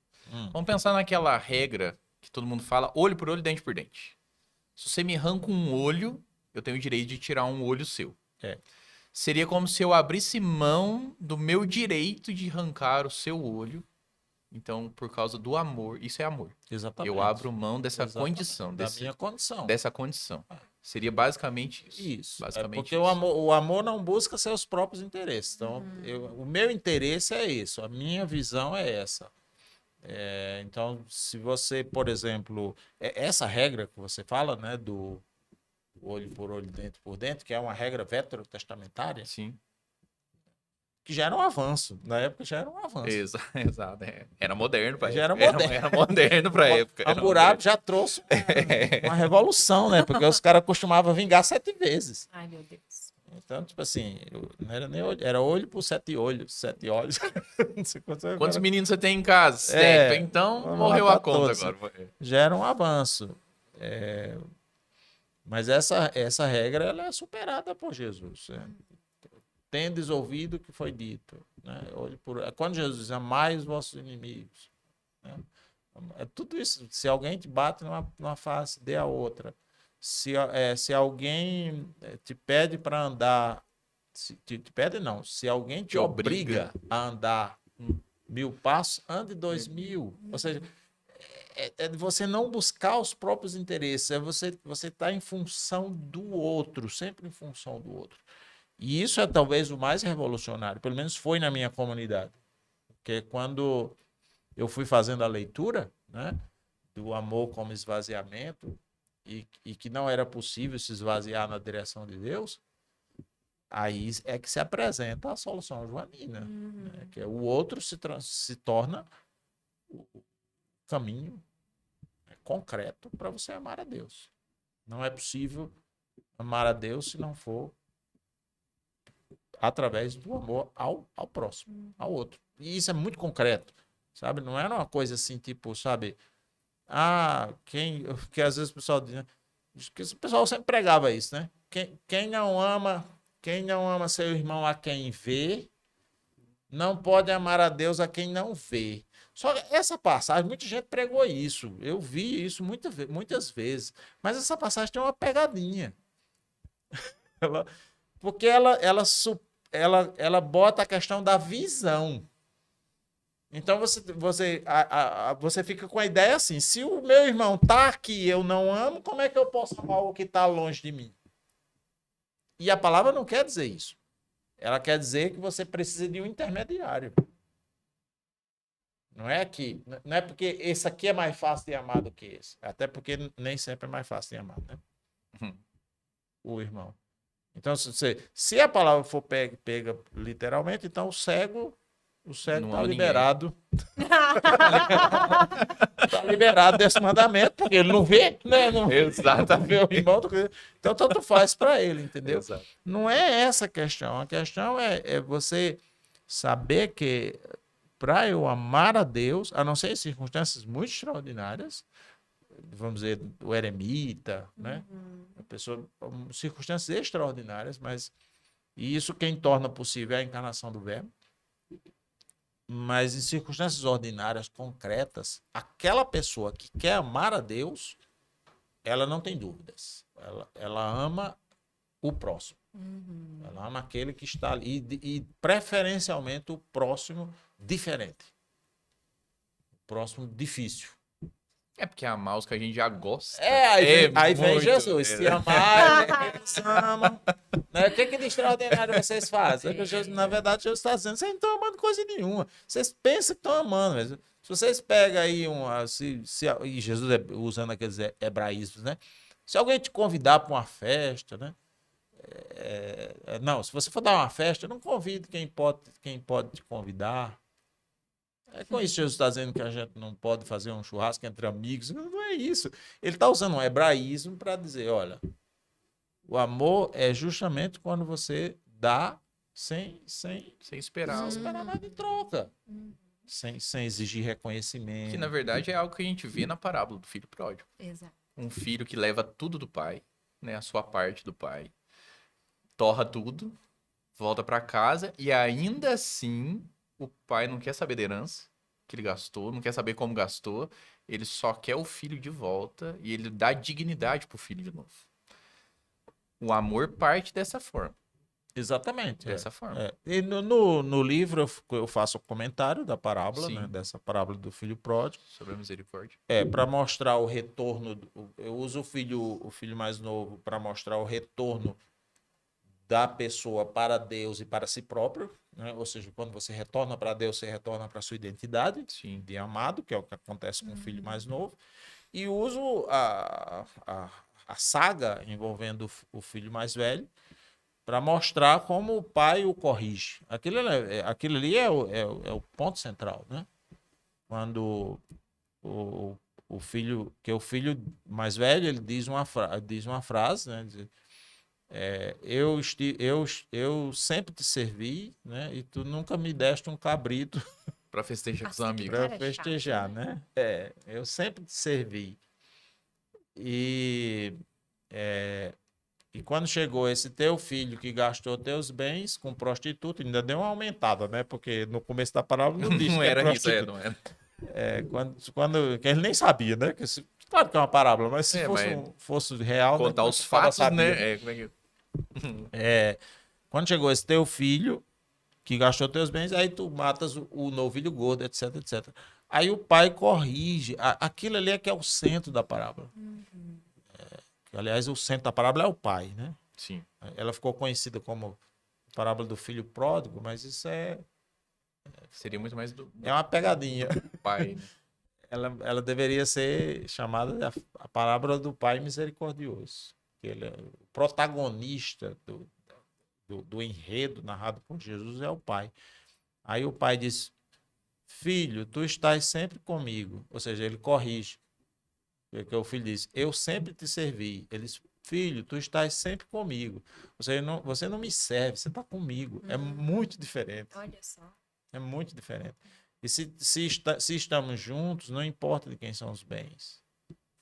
Vamos pensar naquela regra que todo mundo fala, olho por olho, dente por dente. Se você me arranca um olho, eu tenho o direito de tirar um olho seu.
É.
Seria como se eu abrisse mão do meu direito de arrancar o seu olho. Então, por causa do amor, isso é amor.
Exatamente.
Eu abro mão dessa
Exatamente.
condição,
Da minha condição.
dessa condição. Seria basicamente isso.
Isso.
Basicamente
Porque
isso.
o amor não busca seus próprios interesses. Então, o meu interesse é isso. A minha visão é essa. Então, se você, por exemplo, essa regra que você fala, né, do olho por olho, dente por dente, que é uma regra veterotestamentária,
Sim.
que já era um avanço. Na época já era um avanço.
Exato. Era moderno pra
Já era
época.
moderno.
Era moderno pra época. Era
Hammurabi já trouxe uma revolução, né? Porque os caras costumavam vingar 7 vezes.
Ai, meu Deus.
Então, tipo assim, não era nem olho, era olho por 7 olhos, 7 olhos. Não sei
Quantos meninos você tem em casa? 7. Então,
vamos
morreu
matar
a conta
todos.
agora.
Já era um avanço. Mas essa regra ela é superada por Jesus. Tendes ouvido o que foi dito. Né? Quando Jesus diz, amai os vossos inimigos. Né? É tudo isso. Se alguém te bate numa face, dê a outra. Se alguém te pede para andar, te pede não, se alguém te obriga a andar 1000 passos, ande 2000. Ou seja, você não buscar os próprios interesses, você estar em função do outro, sempre em função do outro. E isso é talvez o mais revolucionário, pelo menos foi na minha comunidade. Porque quando eu fui fazendo a leitura, né, do amor como esvaziamento, e que não era possível se esvaziar na direção de Deus, aí é que se apresenta a solução joanina. Né, que o outro se torna o caminho concreto para você amar a Deus. Não é possível amar a Deus se não for através do amor ao próximo, ao outro. E isso é muito concreto, sabe? Não era uma coisa assim, tipo, sabe? Que às vezes o pessoal diz, né? Que o pessoal sempre pregava isso, né? Quem não ama seu irmão a quem vê, não pode amar a Deus a quem não vê. Só que essa passagem, muita gente pregou isso. Eu vi isso muitas vezes. Mas essa passagem tem uma pegadinha. Porque ela bota a questão da visão. Então você fica com a ideia assim: se o meu irmão está aqui e eu não amo, como é que eu posso amar o que está longe de mim? E a palavra não quer dizer isso. Ela quer dizer que você precisa de um intermediário. Não é porque esse aqui é mais fácil de amar do que esse. Até porque nem sempre é mais fácil de amar, né? O irmão. Então, se a palavra for pega literalmente, então o cego está liberado. Está liberado desse mandamento, porque ele não vê, né? Exatamente. Vê o irmão, então tanto faz para ele, entendeu?
Exato.
Não é essa a questão. A questão é você saber que para eu amar a Deus, a não ser em circunstâncias muito extraordinárias, vamos dizer, o eremita, né? A pessoa, circunstâncias extraordinárias, mas isso quem torna possível é a encarnação do Verbo. Mas em circunstâncias ordinárias, concretas, aquela pessoa que quer amar a Deus, ela não tem dúvidas. Ela ama o próximo. Ela ama aquele que está ali e preferencialmente o próximo diferente. O próximo difícil.
É porque amar os que a gente já gosta.
Aí vem Jesus. Se amar, eles amam. Né? O que de extraordinário vocês fazem? Na verdade, Jesus está dizendo, vocês não estão amando coisa nenhuma. Vocês pensam que estão amando. Mas se vocês pegam aí e Jesus usando aqueles hebraísmos, né? Se alguém te convidar para uma festa, né? Não, se você for dar uma festa, não convide quem pode te convidar. É com isso que Jesus está dizendo que a gente não pode fazer um churrasco entre amigos. Não é isso. Ele está usando um hebraísmo para dizer, olha, o amor é justamente quando você dá sem
esperar.
esperar nada em troca.
Uhum.
Sem exigir
Que
reconhecimento.
na verdade é algo que a gente vê na parábola do filho pródigo.
Exato.
Um filho que leva tudo do pai, né? A sua parte do pai. Torra tudo, volta pra casa e ainda assim o pai não quer saber da herança que ele gastou, não quer saber como gastou, ele só quer o filho de volta e ele dá dignidade pro filho de novo. O amor parte dessa forma.
Exatamente.
Dessa forma.
E no livro eu faço o comentário da parábola,
Sim.
né, dessa parábola do filho pródigo.
Sobre a misericórdia.
Para mostrar o retorno. Eu uso o filho mais novo para mostrar o retorno da pessoa para Deus e para si próprio. Né? Ou seja, quando você retorna para Deus, você retorna para a sua identidade
Sim.
de amado, que é o que acontece com o filho mais novo. E uso a saga envolvendo o filho mais velho para mostrar como o pai o corrige. Aquilo ali é o ponto central, né? Quando o filho mais velho, ele diz uma frase, né? Eu sempre te servi, né? E tu nunca me deste um cabrito
Pra festejar com os
Nossa, que
amigos.
cara
para
chato,
festejar,
né?
né? Eu sempre te servi. E quando chegou esse teu filho que gastou teus bens com prostituta, ainda deu uma aumentada, né? Porque no começo da parábola não diz
Não
que é
era isso,
prostituta.
não era.
Que ele nem sabia, né? Claro que é uma parábola, mas se
Mas
fosse real,
contar
né?
os
O cara
fatos,
sabia,
né? Como é que...
Quando chegou esse teu filho que gastou teus bens, aí tu matas o novilho gordo, etc, etc. Aí o pai corrige. Aquilo ali é que é o centro da parábola. Aliás, o centro da parábola é o pai, né?
Sim.
Ela ficou conhecida como parábola do filho pródigo, mas isso
Seria muito mais do
é uma pegadinha.
pai, né?
Ela deveria ser chamada a parábola do pai misericordioso. Que ele é o protagonista do enredo narrado por Jesus é o pai. Aí o pai diz, filho, tu estás sempre comigo. Ou seja, ele corrige. Porque o filho diz, eu sempre te servi. Ele diz, filho, tu estás sempre comigo. Você não me serve, você está comigo. É muito diferente.
Olha só.
É muito diferente. E se estamos juntos, não importa de quem são os bens.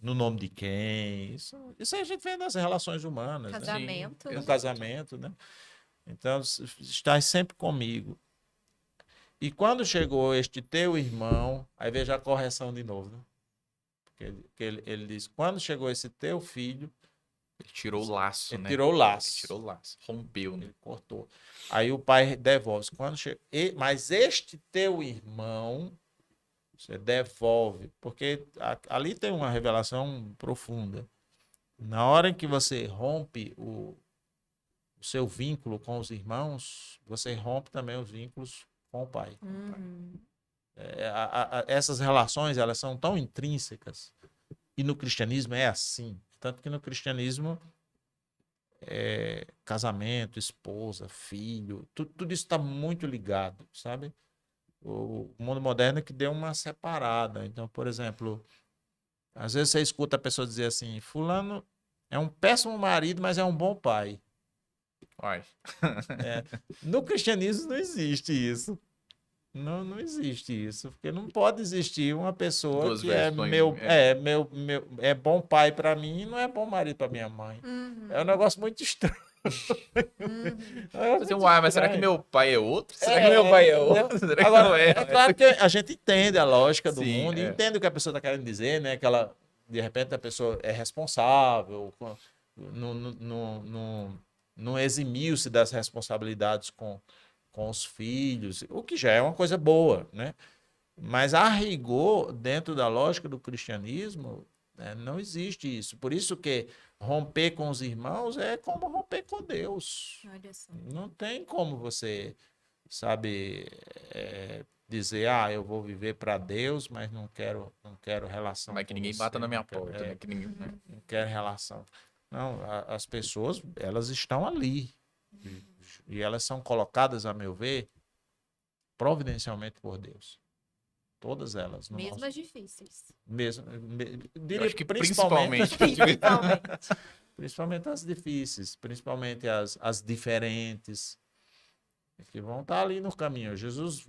No nome de quem. Isso aí a gente vê nas relações humanas. Né?
Casamento.
Sim,
No
exato.
casamento, né? Então, estás sempre comigo. E quando chegou este teu irmão, aí veja a correção de novo, né? Porque ele diz, quando chegou esse teu filho,
Ele tirou o laço,
ele
né?
tirou o laço.
Ele tirou o laço. Rompeu, né?
Ele cortou. Aí o pai devolve. Mas este teu irmão, você devolve. Porque ali tem uma revelação profunda. Na hora em que você rompe o seu vínculo com os irmãos, você rompe também os vínculos com o pai.
Uhum.
Essas relações, elas são tão intrínsecas. E no cristianismo é assim. Tanto que no cristianismo, casamento, esposa, filho, tudo isso está muito ligado, sabe? O mundo moderno é que deu uma separada. Então, por exemplo, às vezes você escuta a pessoa dizer assim, fulano é um péssimo marido, mas é um bom pai.
Uai.
No cristianismo não existe isso. Não existe isso, porque não pode existir uma pessoa
Duas
que é
versões,
é bom pai para mim e não é bom marido para minha mãe.
Uhum.
É um negócio muito estranho.
Mas, uai, mas será que meu pai é outro? Será que
É,
meu pai é
entendeu?
outro? Será que
Agora,
não é?
é claro que a gente entende a lógica do
Sim,
mundo,
é.
entende o que a pessoa está querendo dizer, né? Que ela, de repente, a pessoa é responsável, não eximiu-se das responsabilidades com os filhos, o que já é uma coisa boa, né? Mas a rigor, dentro da lógica do cristianismo, né, não existe isso. Por isso que romper com os irmãos é como romper com Deus.
Olha só.
Não tem como você, sabe, dizer, eu vou viver para Deus, mas não quero relação
Mas que
com
ninguém
você,
bata na minha
não quero-
porta, né? Que ninguém...
não quero relação. Não, as pessoas, elas estão ali. E elas são colocadas, a meu ver, providencialmente por Deus. Todas elas. No
Mesmo
nosso,
as difíceis.
Eu
diria
acho que
principalmente,
Principalmente.
principalmente as difíceis, principalmente as diferentes, que vão estar ali no caminho. Jesus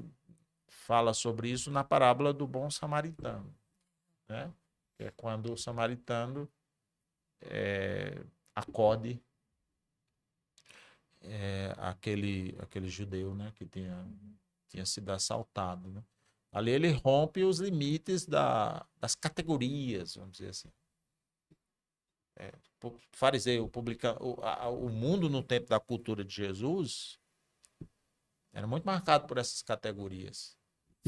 fala sobre isso na parábola do bom samaritano, né? Que é quando o samaritano acode aquele judeu, né, que tinha sido assaltado, né? Ali ele rompe os limites das categorias, vamos dizer assim. Fariseu, publicano, o mundo no tempo da cultura de Jesus era muito marcado por essas categorias.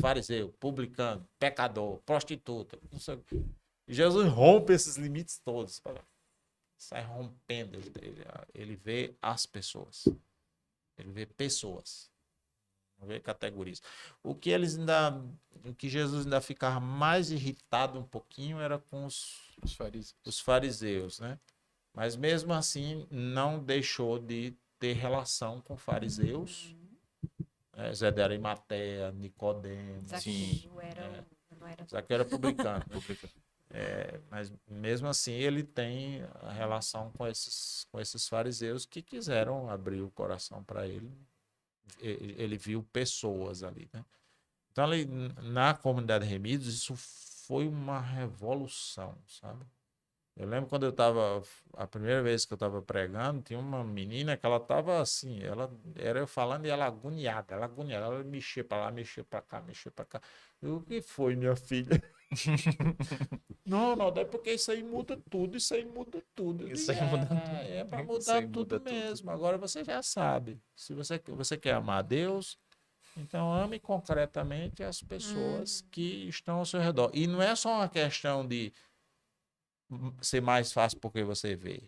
Fariseu, publicano, pecador, prostituta, não sei o quê. E Jesus rompe esses limites todos. Sai rompendo. Ele vê as pessoas. Ele vê pessoas. Não vê categorias. O que Jesus ainda ficava mais irritado um pouquinho era com os fariseus, né? Mas mesmo assim não deixou de ter relação com fariseus. Zé de Arimateia, Nicodemo.
Sim.
Zaqueu era publicano. Mas mesmo assim ele tem a relação com esses fariseus que quiseram abrir o coração para ele. Ele viu pessoas ali, né? Então, ali, na comunidade Remidos, isso foi uma revolução, sabe? Eu lembro quando a primeira vez que eu estava pregando, tinha uma menina que ela estava assim, ela era eu falando e ela agoniada, ela mexia para lá, mexia para cá, mexia para cá. O que foi, minha filha? Não, é porque isso aí muda tudo, isso aí muda tudo.
Isso aí muda tudo.
É para
Isso
mudar
aí
tudo
muda tudo.
mesmo. Agora você já sabe. Se você quer amar a Deus, então ame concretamente as pessoas que estão ao seu redor. E não é só uma questão de ser mais fácil porque você vê.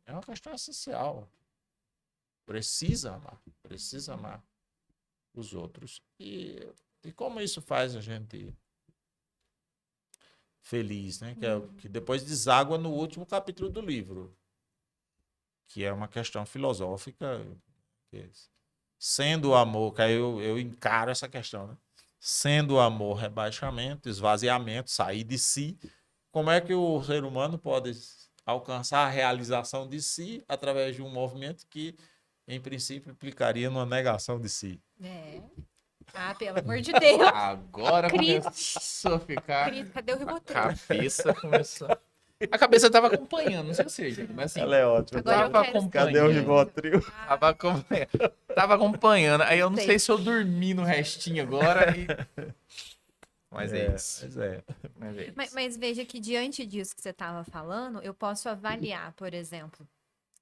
É uma questão essencial. Precisa amar os outros. E como isso faz a gente feliz, né? Que depois deságua no último capítulo do livro, que é uma questão filosófica, sendo o amor, que aí eu encaro essa questão, né? Sendo o amor rebaixamento, esvaziamento, sair de si, como é que o ser humano pode alcançar a realização de si através de um movimento que, em princípio, implicaria numa negação de si?
Pelo amor de Deus.
Agora
Cris.
começou a ficar.
Cris, cadê o
A
Rivotril?
cabeça começou. A cabeça tava acompanhando, não sei se você, mas assim.
Ela é ótima.
Agora eu
Tava
quero
Cadê o
acompanhando.
Rivotril?
Tava acompanhando. Tava acompanhando. Aí eu não
Sei.
sei se eu dormi no restinho agora. Mas é isso.
Mas é.
Mas é isso.
Mas veja que diante disso que você estava falando, eu posso avaliar, por exemplo,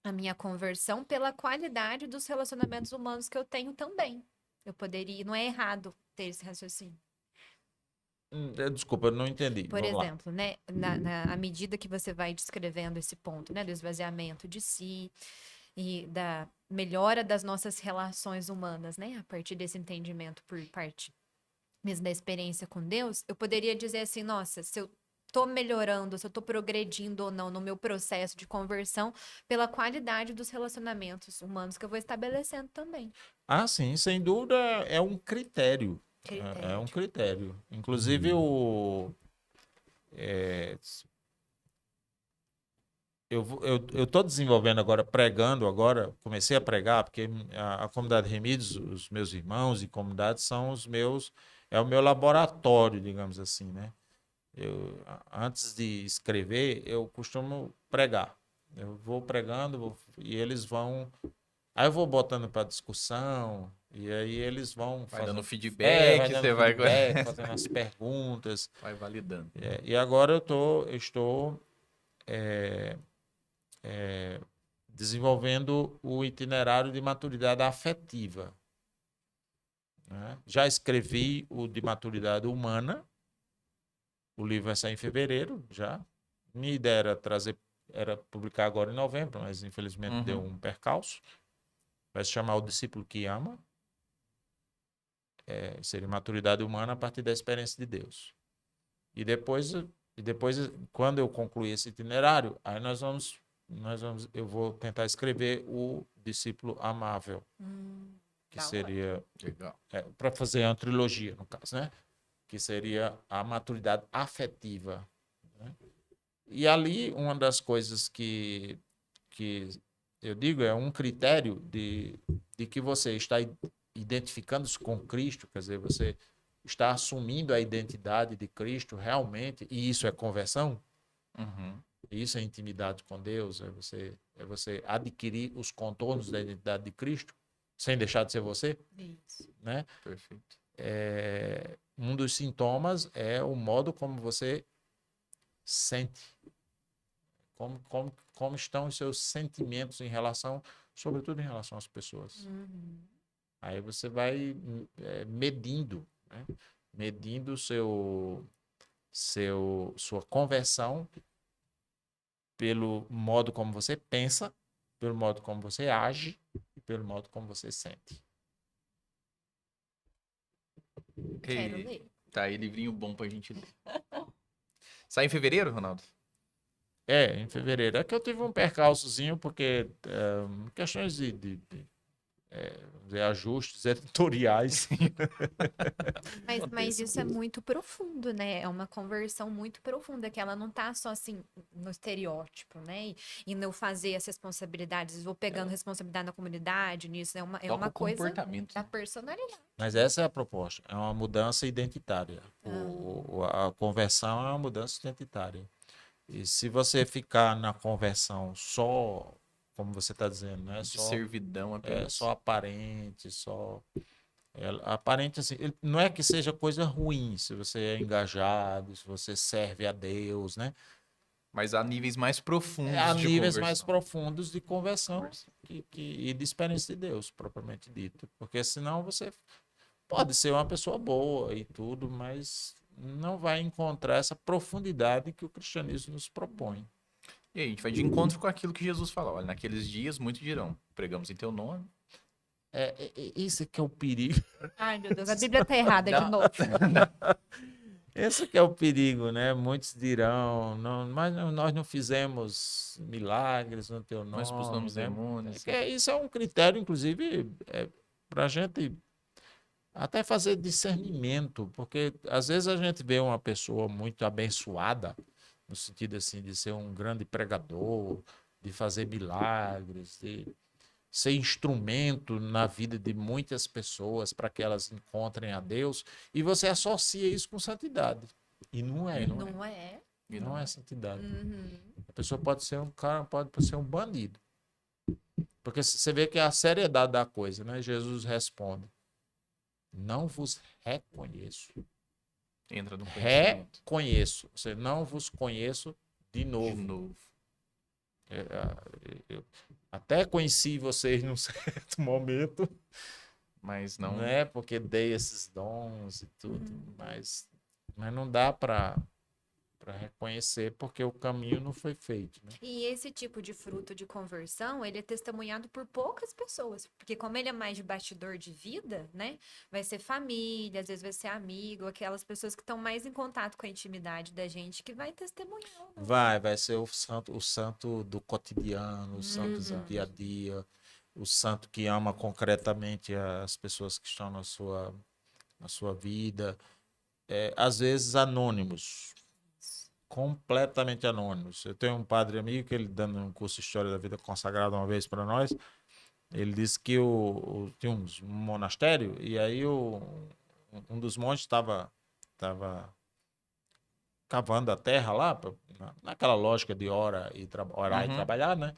a minha conversão pela qualidade dos relacionamentos humanos que eu tenho também. Eu poderia, não é errado ter esse raciocínio.
Desculpa, eu não entendi.
Por
Vamos lá.
exemplo, né, à medida que você vai descrevendo esse ponto, né, do esvaziamento de si e da melhora das nossas relações humanas, né, a partir desse entendimento por parte mesmo da experiência com Deus, eu poderia dizer assim, nossa, se eu tô melhorando, se eu tô progredindo ou não no meu processo de conversão pela qualidade dos relacionamentos humanos que eu vou estabelecendo também.
Ah, sim, sem dúvida é um critério. É um critério. Inclusive, eu estou desenvolvendo agora, pregando agora, comecei a pregar, porque a comunidade Remidos, os meus irmãos e comunidades são é o meu laboratório, digamos assim, né? Antes de escrever, eu costumo pregar. Eu vou pregando e eles vão. Aí eu vou botando para discussão, e aí eles vão
Vai dando
fazendo
feedback,
dando
você vai.
feedback, fazendo as perguntas.
Vai validando.
E agora eu estou desenvolvendo o itinerário de maturidade afetiva, né? Já escrevi o de maturidade humana, o livro vai sair em fevereiro, já. Minha ideia era publicar agora em novembro, mas infelizmente deu um percalço. Vai se chamar O Discípulo que Ama. Seria maturidade humana a partir da experiência de Deus. E depois, quando eu concluir esse itinerário, aí nós vamos eu vou tentar escrever o discípulo amável, que
Da hora.
seria
Legal.
para fazer uma trilogia, no caso, né? Que seria a maturidade afetiva, né? E ali, uma das coisas que eu digo é um critério de que você está identificando-se com Cristo, quer dizer, você está assumindo a identidade de Cristo realmente, e isso é conversão,
Uhum.
isso é intimidade com Deus, é você adquirir os contornos da identidade de Cristo, sem deixar de ser você,
Isso.
né?
Perfeito.
Um dos sintomas é o modo como você sente. Como estão os seus sentimentos em relação, sobretudo em relação às pessoas. Aí você vai medindo, né? Medindo sua conversão pelo modo como você pensa, pelo modo como você age e pelo modo como você sente.
Quero
Ei,
ler.
tá aí, livrinho bom pra gente ler. Sai em fevereiro, Ronaldo?
Em fevereiro. É que eu tive um percalçozinho, porque questões vamos dizer, ajustes editoriais.
Mas isso é muito profundo, né? É uma conversão muito profunda, que ela não tá só assim no estereótipo, né? E não fazer as responsabilidades, vou pegando responsabilidade na comunidade, nisso, né? É
Toca
uma
o
coisa
comportamento,
da
né?
personalidade.
Mas essa é a proposta. É uma mudança identitária. A conversão é uma mudança identitária. E se você ficar na conversão só, como você está dizendo, né?
De servidão apenas.
Só aparente, aparente assim, não é que seja coisa ruim se você é engajado, se você serve a Deus, né?
Mas há níveis mais profundos
Há
de
níveis mais
conversão.
profundos de conversão e de experiência de Deus, propriamente dito. Porque senão você pode ser uma pessoa boa e tudo, mas não vai encontrar essa profundidade que o cristianismo nos propõe.
E aí, a gente vai de encontro com aquilo que Jesus falou. Olha, naqueles dias muitos dirão, pregamos em teu nome.
Esse que é o perigo.
Ai, meu Deus, a Bíblia tá errada de
Não.
novo.
Esse que é o perigo, né? Muitos dirão, não, mas nós não fizemos milagres no teu
Nós
nome,
expulsamos
né?
demônios.
Isso é um critério, inclusive, para a gente até fazer discernimento, porque às vezes a gente vê uma pessoa muito abençoada, no sentido assim de ser um grande pregador, de fazer milagres, de ser instrumento na vida de muitas pessoas para que elas encontrem a Deus, e você associa isso com santidade. E não é.
E não é.
Não é?
E
Não
não
é
é.
santidade.
Uhum.
A pessoa pode ser um cara, pode ser um bandido. Porque você vê que é a seriedade da coisa, né? Jesus responde: não vos reconheço.
Entra no conhecimento.
Reconheço. Você não vos conheço de
De
novo.
novo.
Eu até conheci vocês num certo momento,
Mas não.
né? Porque dei esses dons e tudo, mas não dá para reconhecer porque o caminho não foi feito, né?
E esse tipo de fruto de conversão, ele é testemunhado por poucas pessoas, porque como ele é mais de bastidor de vida, né? Vai ser família, às vezes vai ser amigo, aquelas pessoas que estão mais em contato com a intimidade da gente que vai testemunhar. Né?
Vai ser o santo do cotidiano, o santo do dia a dia, o santo que ama concretamente as pessoas que estão na sua vida, às vezes anônimos, completamente anônimos. Eu tenho um padre amigo que ele dando um curso de História da Vida Consagrada uma vez para nós, ele disse que tinha um monastério e aí um dos monges estava cavando a terra lá, naquela lógica de orar e
Uhum.
trabalhar, né?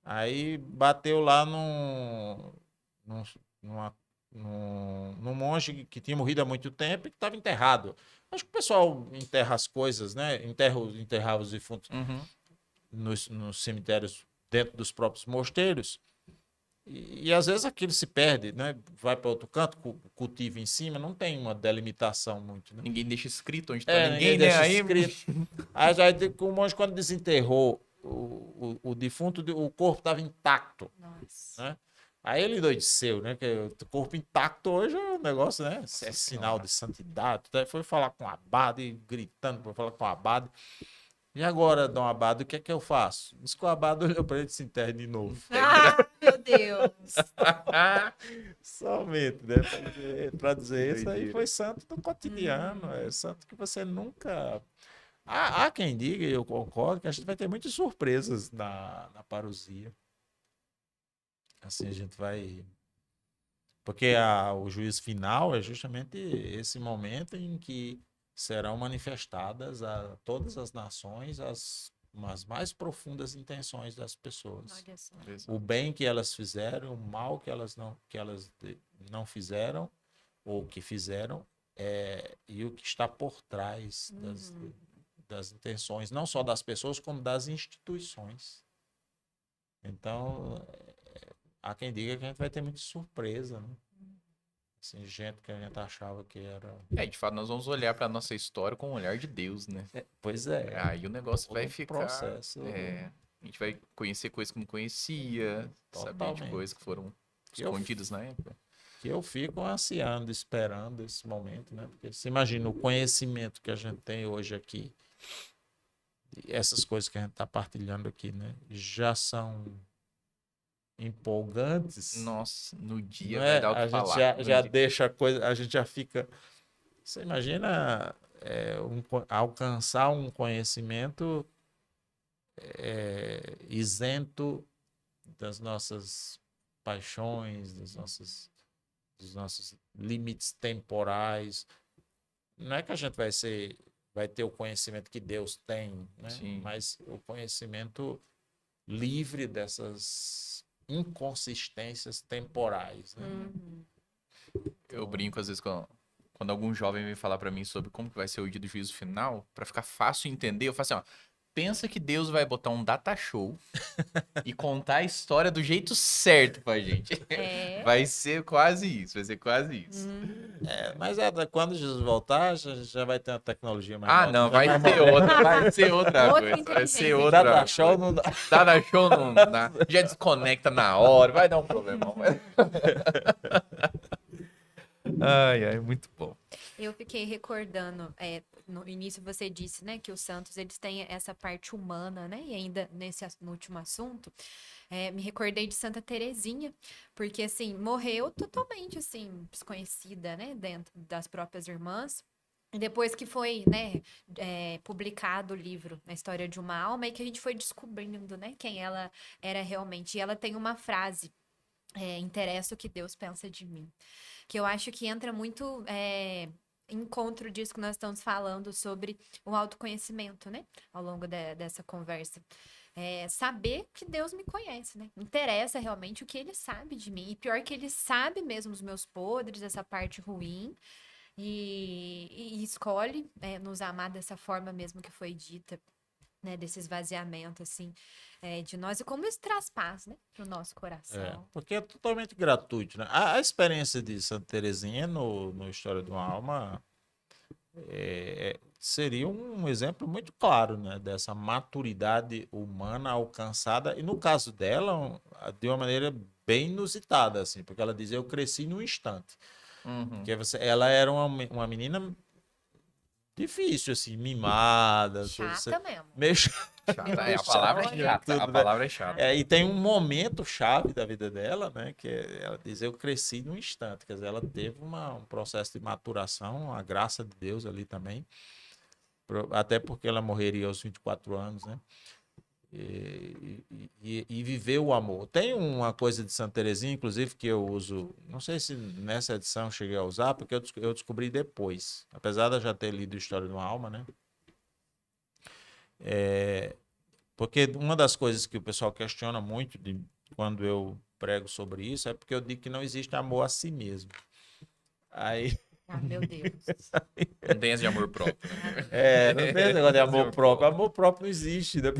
Aí bateu lá num, numa, num monge que tinha morrido há muito tempo e que estava enterrado. Acho que o pessoal enterra as coisas, né? Enterrava os defuntos
Uhum.
nos cemitérios dentro dos próprios mosteiros. E às vezes aquilo se perde, né? Vai para outro canto, cultiva em cima, não tem uma delimitação muito, né?
Ninguém deixa escrito onde tá
Ninguém
ninguém, né?
deixa
Aí.
escrito. Aí já o monge, quando desenterrou o defunto, o corpo estava intacto,
Nossa.
né? Aí ele endoideceu, né? Que o corpo intacto hoje é um negócio, né? É sinal de santidade. Daí foi falar com o abade, gritando para falar com o abade. E agora, Dom Abado, o que é que eu faço? Diz que o Abado olhou para ele e se enterra de novo.
Ah, meu Deus.
Somente, né? Para dizer isso aí
Doideira.
foi santo do cotidiano, é santo que você nunca. Há quem diga, e eu concordo, que a gente vai ter muitas surpresas na parousia. Assim a gente vai. Porque o juízo final é justamente esse momento em que serão manifestadas a todas as nações as mais profundas intenções das pessoas.
Olha só.
O bem que elas fizeram, o mal que elas não fizeram, ou que fizeram, e o que está por trás das intenções, não só das pessoas, como das instituições. Então, há quem diga que a gente vai ter muita surpresa, né? Assim, gente que a gente achava que era.
De fato, nós vamos olhar pra nossa história com o olhar de Deus, né?
Pois é.
Aí o negócio
todo
vai
um
ficar.
processo.
A gente vai conhecer coisas que não conhecia, saber de
Totalmente.
coisas que foram
Que eu-
escondidas na época.
Que eu fico ansiando, esperando esse momento, né? Porque você imagina o conhecimento que a gente tem hoje aqui, e essas coisas que a gente está partilhando aqui, né? Já são empolgantes.
Nossa, no dia
Não
vai
é?
dar o que
A gente
falar.
já,
No
já
dia.
deixa a coisa, a gente já fica. Você imagina alcançar um conhecimento isento das nossas paixões, dos nossos limites temporais. Não é que a gente vai ter o conhecimento que Deus tem, né?
Sim.
Mas o conhecimento livre dessas inconsistências temporais, né?
Eu brinco às vezes quando algum jovem vem falar pra mim sobre como que vai ser o dia do juízo final, pra ficar fácil entender, eu falo assim, ó, pensa que Deus vai botar um data show e contar a história do jeito certo pra gente.
É.
Vai ser quase isso, vai ser quase isso.
Mas quando Jesus voltar, já vai ter uma tecnologia mais
Ah,
moderna,
não,
já
vai
mais
ser
moderna.
outra, vai ser outra
Outra
coisa, vai ser
inteligência
outra
Data
artificial.
show não dá.
Data show não dá, já desconecta na hora, vai dar um problema. Ai, ai, muito bom.
Eu fiquei recordando, no início você disse, né, que os santos, eles têm essa parte humana, né, e ainda no último assunto, me recordei de Santa Teresinha, porque, assim, morreu totalmente, assim, desconhecida, né, dentro das próprias irmãs. E depois que foi, né, publicado o livro, A História de uma Alma, e que a gente foi descobrindo, né, quem ela era realmente. E ela tem uma frase, interessa o que Deus pensa de mim, que eu acho que entra muito encontro disso que nós estamos falando sobre o autoconhecimento, né? Ao longo dessa conversa. Saber que Deus me conhece, né? Interessa realmente o que ele sabe de mim. E pior que ele sabe mesmo os meus podres, essa parte ruim. E escolhe nos amar dessa forma mesmo que foi dita, né? Desse esvaziamento, assim, de nós. E como isso traz paz, né? Pro nosso coração.
Porque é totalmente gratuito, né? A experiência de Santa Teresinha no História de uma Alma seria um exemplo muito claro, né? Dessa maturidade humana alcançada, e no caso dela, de uma maneira bem inusitada, assim, porque ela diz, eu cresci num instante.
Uhum.
Porque ela era uma menina difícil, assim, mimada.
Chata mesmo.
Meio
Chata, a palavra é chata,
tudo,
a
né?
palavra é chata.
E tem um momento chave da vida dela, né? Que ela diz, eu cresci num instante. Quer dizer, ela teve um processo de maturação, a graça de Deus ali também. Até porque ela morreria aos 24 anos, né? E viver o amor. Tem uma coisa de Santa Teresinha, inclusive, que eu uso, não sei se nessa edição eu cheguei a usar, porque eu descobri depois, apesar de eu já ter lido História de uma Alma, né? Porque uma das coisas que o pessoal questiona muito quando eu prego sobre isso é porque eu digo que não existe amor a si mesmo. Aí,
Ah, meu Deus.
Não tem esse de amor próprio, né?
não tem esse negócio de amor próprio. Amor próprio não existe, né?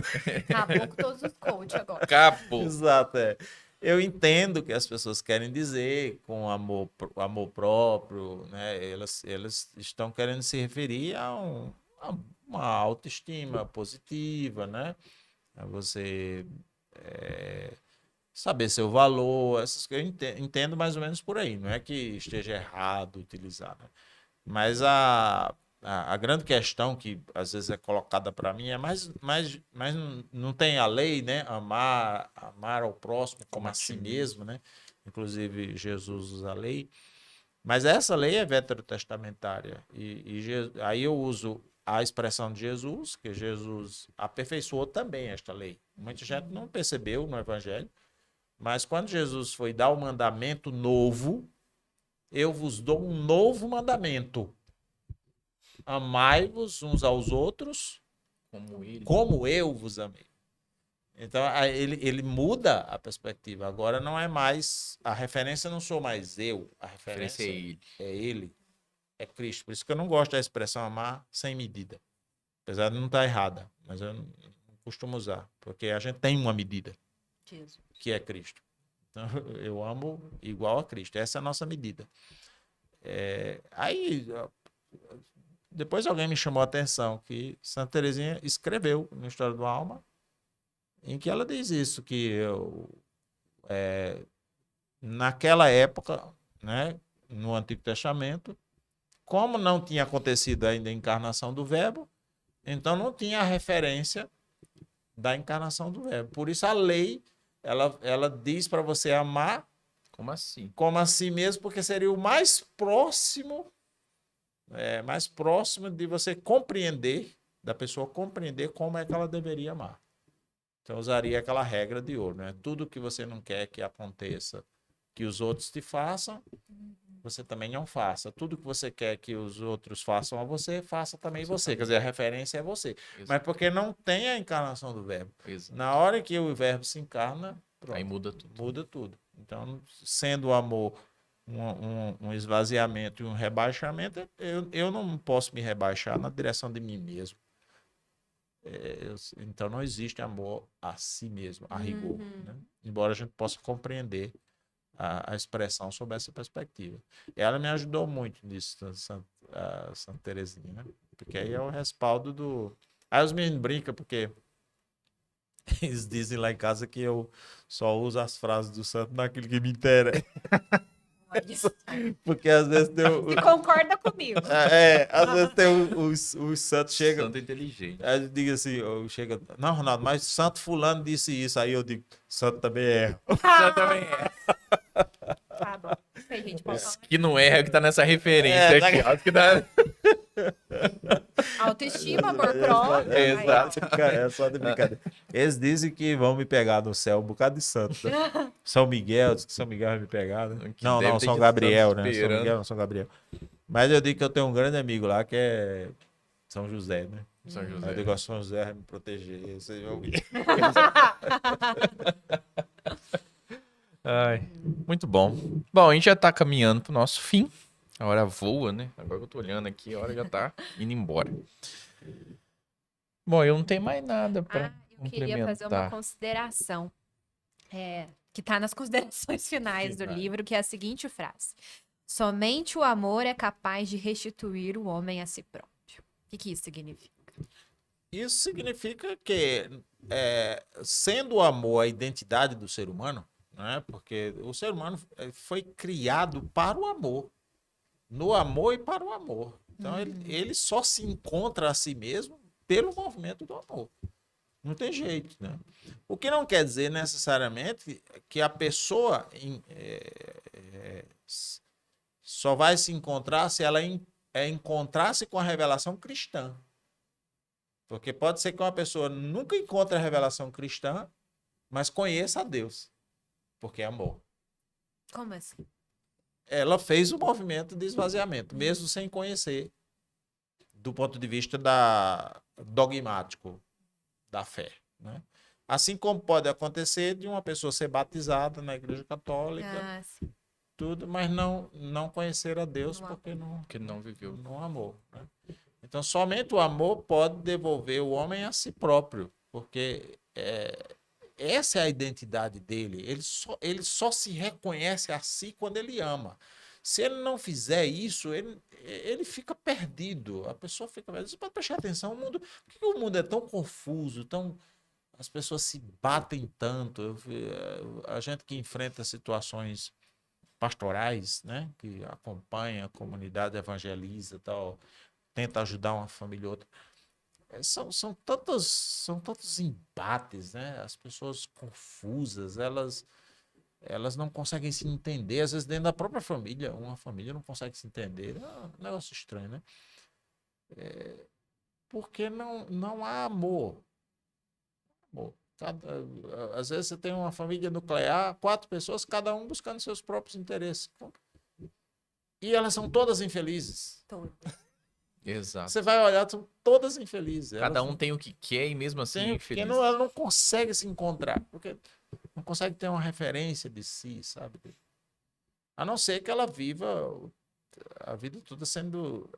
Acabou com todos os coaches agora.
Acabou.
Exato, é. Eu entendo que as pessoas querem dizer com amor próprio, né? Elas estão querendo se referir a uma autoestima positiva, né? A você saber seu valor, essas coisas. Eu entendo mais ou menos por aí. Não é que esteja errado utilizar, né? Mas a grande questão que às vezes é colocada para mim é mais não tem a lei, né? Amar ao próximo como a si mesmo, né? Inclusive, Jesus usa a lei. Mas essa lei é veterotestamentária. Aí eu uso a expressão de Jesus, que Jesus aperfeiçoou também esta lei. Muita gente não percebeu no Evangelho, mas quando Jesus foi dar o mandamento novo, eu vos dou um novo mandamento. Amai-vos uns aos outros como eu vos amei. Então, ele muda a perspectiva. Agora não é mais... A referência não sou mais eu. A referência é ele. É Cristo. Por isso que eu não gosto da expressão amar sem medida. Apesar de não estar errada. Mas eu não costumo usar. Porque a gente tem uma medida.
Jesus.
Que é Cristo. Então, eu amo igual a Cristo. Essa é a nossa medida. Aí... Depois alguém me chamou a atenção que Santa Teresinha escreveu no História do Alma, em que ela diz isso, que naquela época, né, no Antigo Testamento, como não tinha acontecido ainda a encarnação do Verbo, então não tinha a referência da encarnação do Verbo. Por isso a lei, ela diz para você amar
Como assim?
como a si mesmo, porque seria o mais próximo de você compreender, da pessoa compreender como é que ela deveria amar. Então, eu usaria aquela regra de ouro, né? Tudo que você não quer que aconteça, que os outros te façam, você também não faça. Tudo que você quer que os outros façam a você, faça também você. Quer dizer, a referência é você.
Exato.
Mas porque não tem a encarnação do Verbo.
Exato.
Na hora que o Verbo se encarna, pronto,
Aí muda tudo.
muda tudo. Então, sendo o amor um esvaziamento e um rebaixamento, eu não posso me rebaixar na direção de mim mesmo. Então não existe amor a si mesmo, a rigor. Né? Embora a gente possa compreender a expressão sob essa perspectiva. Ela me ajudou muito nisso, Santa Teresinha, né? Porque aí é o respaldo do... Aí os meninos brincam porque eles dizem lá em casa que eu só uso as frases do santo naquilo que me interessa. Porque às vezes tem
Você concorda comigo.
às vezes tem os santos chegam.
Santo inteligente.
Aí eu digo assim, chega, não, Ronaldo, mas santo fulano disse isso. Aí eu digo, santo também erra.
Santo também é.
Tá bom. Sei, gente, pode falar.
Que não erra, que tá nessa referência aqui. Ó, que dá...
Autoestima, amor próprio.
Exato.
É só de brincadeira. Eles dizem que vão me pegar no céu um bocado de santo. Né? São Miguel, diz que São Miguel vai me pegar, né?
Que
Não,
deve ter
São
de
Gabriel,
santo
né? São
esperando.
Miguel, não São Gabriel. Mas eu digo que eu tenho um grande amigo lá que é São José, né?
São
Eu
José.
digo, São José vai me proteger. Vocês vão ver.
Ai, muito bom. Bom, a gente já tá caminhando pro nosso fim. A hora voa, né? Agora que eu tô olhando aqui, a hora já tá indo embora. Bom, eu não tenho mais nada pra
Eu queria fazer uma
complementar.
consideração, que está nas considerações finais do
Finais.
livro, que é a seguinte frase: somente o amor é capaz de restituir o homem a si próprio. O que isso significa?
Isso significa que, sendo o amor a identidade do ser humano, né? Porque o ser humano foi criado para o amor. No amor e para o amor. Então, ele só se encontra a si mesmo pelo movimento do amor. Não tem jeito, né? O que não quer dizer necessariamente que a pessoa só vai se encontrar se ela encontrar-se com a revelação cristã. Porque pode ser que uma pessoa nunca encontre a revelação cristã, mas conheça a Deus, porque é amor.
Como assim?
Ela fez o movimento de esvaziamento, mesmo sem conhecer, do ponto de vista dogmático da fé. Né? Assim como pode acontecer de uma pessoa ser batizada na Igreja Católica,
Sim.
tudo, mas não conhecer a Deus
Não
porque
Que não viveu.
não amou. Né? Então, somente o amor pode devolver o homem a si próprio, porque essa é a identidade dele. Ele só se reconhece a si quando ele ama. Se ele não fizer isso, ele fica perdido. A pessoa fica perdida. Você pode prestar atenção. Por que o mundo é tão confuso, as pessoas se batem tanto? A gente que enfrenta situações pastorais, né, que acompanha a comunidade, evangeliza e tal, tenta ajudar uma família ou outra. São tantos embates, né? As pessoas confusas, elas não conseguem se entender, às vezes dentro da própria família, uma família não consegue se entender. É um negócio estranho, né? Porque não há amor. Às vezes você tem uma família nuclear, 4 pessoas, cada um buscando seus próprios interesses. E elas são todas infelizes.
Todo.
Exato.
Você vai olhar, são todas infelizes.
Cada
Elas
um tem o que quer e mesmo assim é
têm, porque
infeliz.
ela não consegue se encontrar, porque não consegue ter uma referência de si, sabe? A não ser que ela viva a vida toda sendo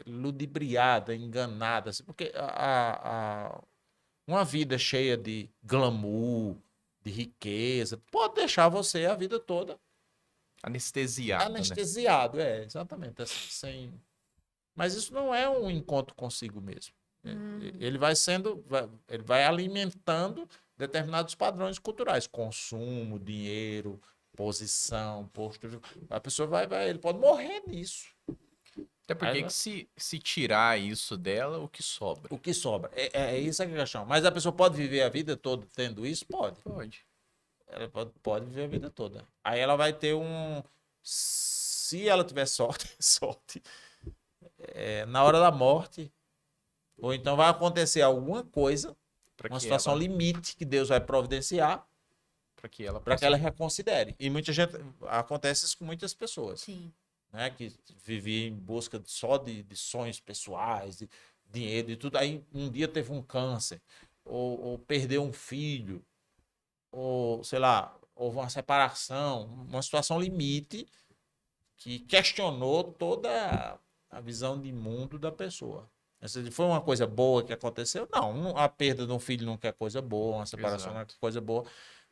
ludibriada, enganada, assim, porque uma vida cheia de glamour, de riqueza, pode deixar você a vida toda
Anestesiado, né?
anestesiado, exatamente, assim, sem... Mas isso não é um encontro consigo mesmo. Ele ele vai alimentando determinados padrões culturais, consumo, dinheiro, posição, postura. A pessoa ele pode morrer nisso.
Até porque que se tirar isso dela, o que sobra?
O que sobra? É isso que é a questão. Mas a pessoa pode viver a vida toda tendo isso? Pode.
Pode.
Ela pode viver a vida toda. Aí ela vai ter um... Se ela tiver sorte, na hora da morte, ou então vai acontecer alguma coisa, uma situação limite que Deus vai providenciar
para que ela
para que ela reconsidere. E muita gente... Acontece isso com muitas pessoas.
Sim.
Né, que vivia em busca só de sonhos pessoais, de dinheiro e tudo. Aí um dia teve um câncer, ou perdeu um filho, ou sei lá, houve uma separação, uma situação limite que questionou toda a visão de mundo da pessoa. Se foi uma coisa boa que aconteceu, não, a perda de um filho não é coisa boa, uma separação não é coisa boa,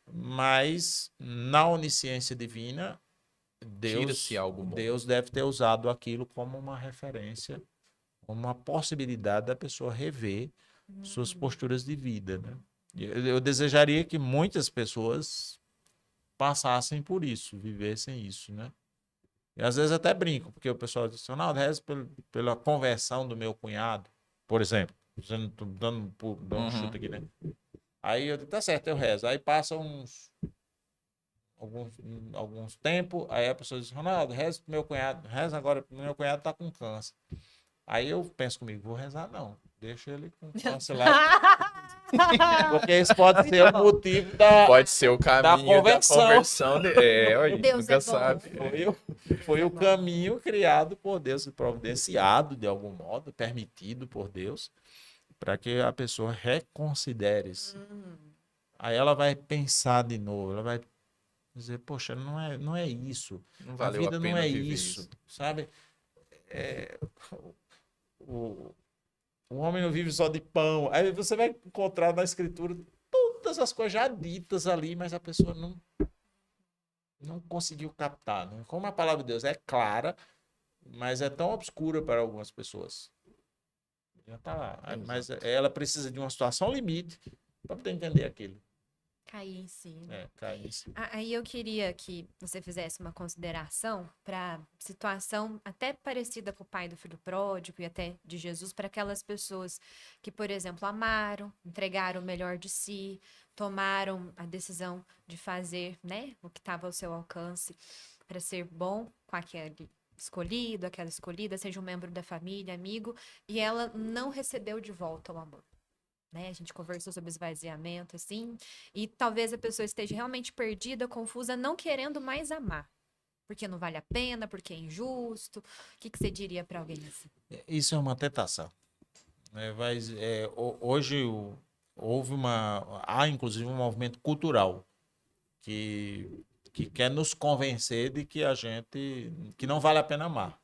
mas na onisciência divina, Deus deve ter usado aquilo como uma referência, como uma possibilidade da pessoa rever suas posturas de vida, né? Eu desejaria que muitas pessoas passassem por isso, vivessem isso, né? E às vezes até brinco, porque o pessoal diz, Ronaldo, reza pela conversão do meu cunhado, por exemplo. Dando um chute aqui, né? Aí eu digo, tá certo, eu rezo. Aí passa alguns tempos, aí a pessoa diz, Ronaldo, reza pro meu cunhado, reza agora, meu cunhado tá com câncer. Aí eu penso comigo, vou rezar não, deixa ele com câncer lá. Porque isso pode ser o motivo
pode ser o caminho da conversão olha,
Deus
nunca sabe.
Foi o caminho criado por Deus, providenciado de algum modo, permitido por Deus, para que a pessoa reconsidere isso. Aí ela vai pensar de novo, ela vai dizer, poxa, não é isso.
Não valeu
a vida
a pena
não é
viver
isso, sabe? O homem não vive só de pão. Aí você vai encontrar na escritura todas as coisas já ditas ali, mas a pessoa não conseguiu captar. Né? Como a palavra de Deus é clara, mas é tão obscura para algumas pessoas. Já tá lá. Mas ela precisa de uma situação limite para poder entender aquilo.
Cair em si.
Cair em si.
Aí eu queria que você fizesse uma consideração para situação até parecida com o pai do filho pródigo e até de Jesus, para aquelas pessoas que, por exemplo, amaram, entregaram o melhor de si, tomaram a decisão de fazer, né, o que estava ao seu alcance para ser bom com aquele escolhido, aquela escolhida, seja um membro da família, amigo, e ela não recebeu de volta o amor. Né? A gente conversou sobre esvaziamento, assim, e talvez a pessoa esteja realmente perdida, confusa, não querendo mais amar. Porque não vale a pena, porque é injusto. O que você diria para alguém assim?
Isso é uma tentação. Hoje há inclusive um movimento cultural que quer nos convencer de que não vale a pena amar.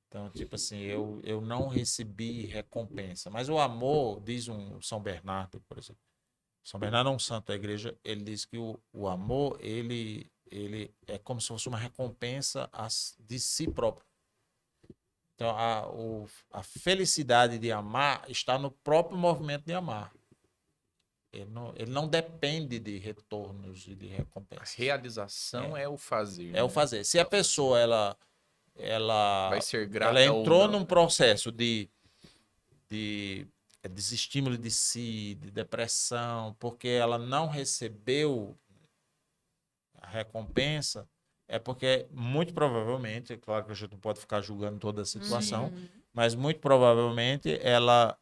Então, tipo assim, eu não recebi recompensa. Mas o amor, diz um São Bernardo, por exemplo. São Bernardo é um santo da igreja, ele diz que o amor, ele é como se fosse uma recompensa de si próprio. Então, a felicidade de amar está no próprio movimento de amar. Ele não depende de retornos e de recompensas.
A realização é o fazer.
É o fazer. Se a pessoa,
Vai ser grata
ela
ou
entrou
não,
num
né?
processo de desestímulo de si, de depressão, porque ela não recebeu a recompensa, é porque muito provavelmente, é claro que a gente não pode ficar julgando toda a situação,
Uhum.
mas muito provavelmente ela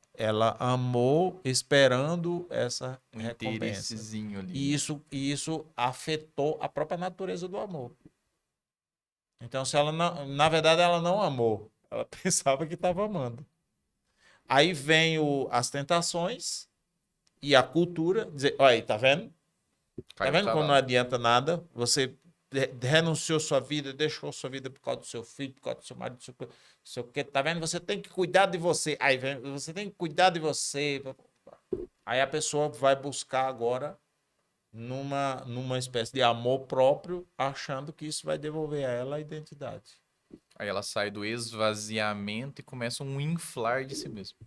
amou esperando essa
Um
recompensa.
interessezinho ali,
E
né?
isso afetou a própria natureza do amor. Então, se ela não, na verdade, ela não amou, ela pensava que estava amando. Aí vem as tentações e a cultura, dizer, olha aí, tá vendo? Tá
Caiu
vendo como não
cavalo.
adianta nada? Você renunciou sua vida, deixou sua vida por causa do seu filho, por causa do seu marido, do seu quê? Tá vendo? Você tem que cuidar de você. Aí vem, você tem que cuidar de você. Aí a pessoa vai buscar agora numa espécie de amor próprio, achando que isso vai devolver a ela a identidade.
Aí ela sai do esvaziamento e começa um inflar de si mesmo.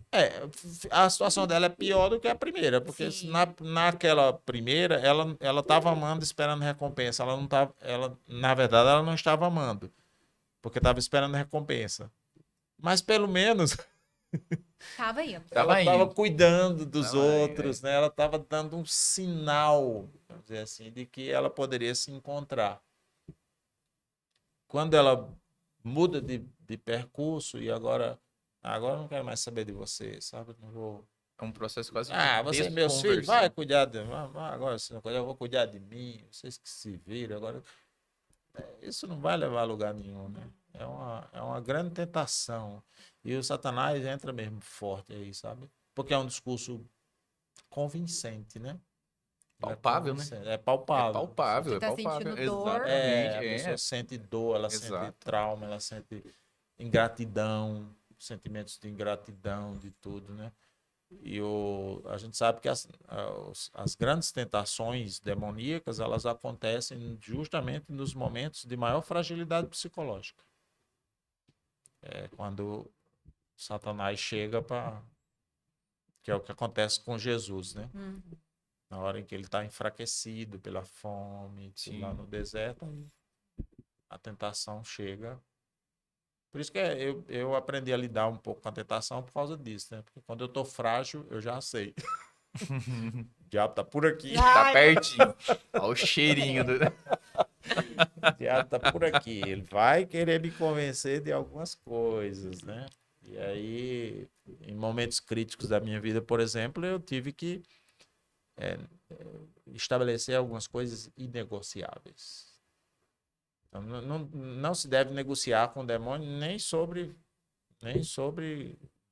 A situação dela é pior do que a primeira, porque se
Sim.
naquela primeira ela estava amando esperando recompensa, ela não tava, ela na verdade ela não estava amando, porque estava esperando recompensa. Mas pelo menos
Tava indo.
ela
Tava
estava
indo.
cuidando dos
Tava indo.
outros, né? Ela estava dando um sinal, vamos dizer assim, de que ela poderia se encontrar. Quando ela muda de percurso e agora eu não quero mais saber de você, sabe? Não vou.
É um processo quase de
Ah, você, meus filhos, vai
desconversão.
cuidar agora, você não cuida, eu vou cuidar de mim, vocês que se viram. Agora, isso não vai levar a lugar nenhum, né? É uma grande tentação. E o Satanás entra mesmo forte aí, sabe? Porque é um discurso convincente, né? Ele é
Palpável, né?
convincente, é
É
palpável.
palpável,
Você
é
tá
palpável.
sentindo dor.
Exatamente.
A pessoa
É,
sente dor, ela sente
exato.
trauma, ela sente ingratidão, sentimentos de ingratidão, de tudo, né? E a gente sabe que as grandes tentações demoníacas, elas acontecem justamente nos momentos de maior fragilidade psicológica. É quando Satanás chega para... Que é o que acontece com Jesus, né?
Uhum.
Na hora em que ele está enfraquecido pela fome, lá
Sim.
no deserto, aí a tentação chega. Por isso que eu aprendi a lidar um pouco com a tentação por causa disso, né? Porque quando eu tô frágil, eu já sei. O diabo tá por aqui.
Tá
Ai,
pertinho. Olha o cheirinho do.
O diabo tá por aqui. Ele vai querer me convencer de algumas coisas, né? E aí, em momentos críticos da minha vida, por exemplo, eu tive que estabelecer algumas coisas inegociáveis. Então, não se deve negociar com o demônio nem sobre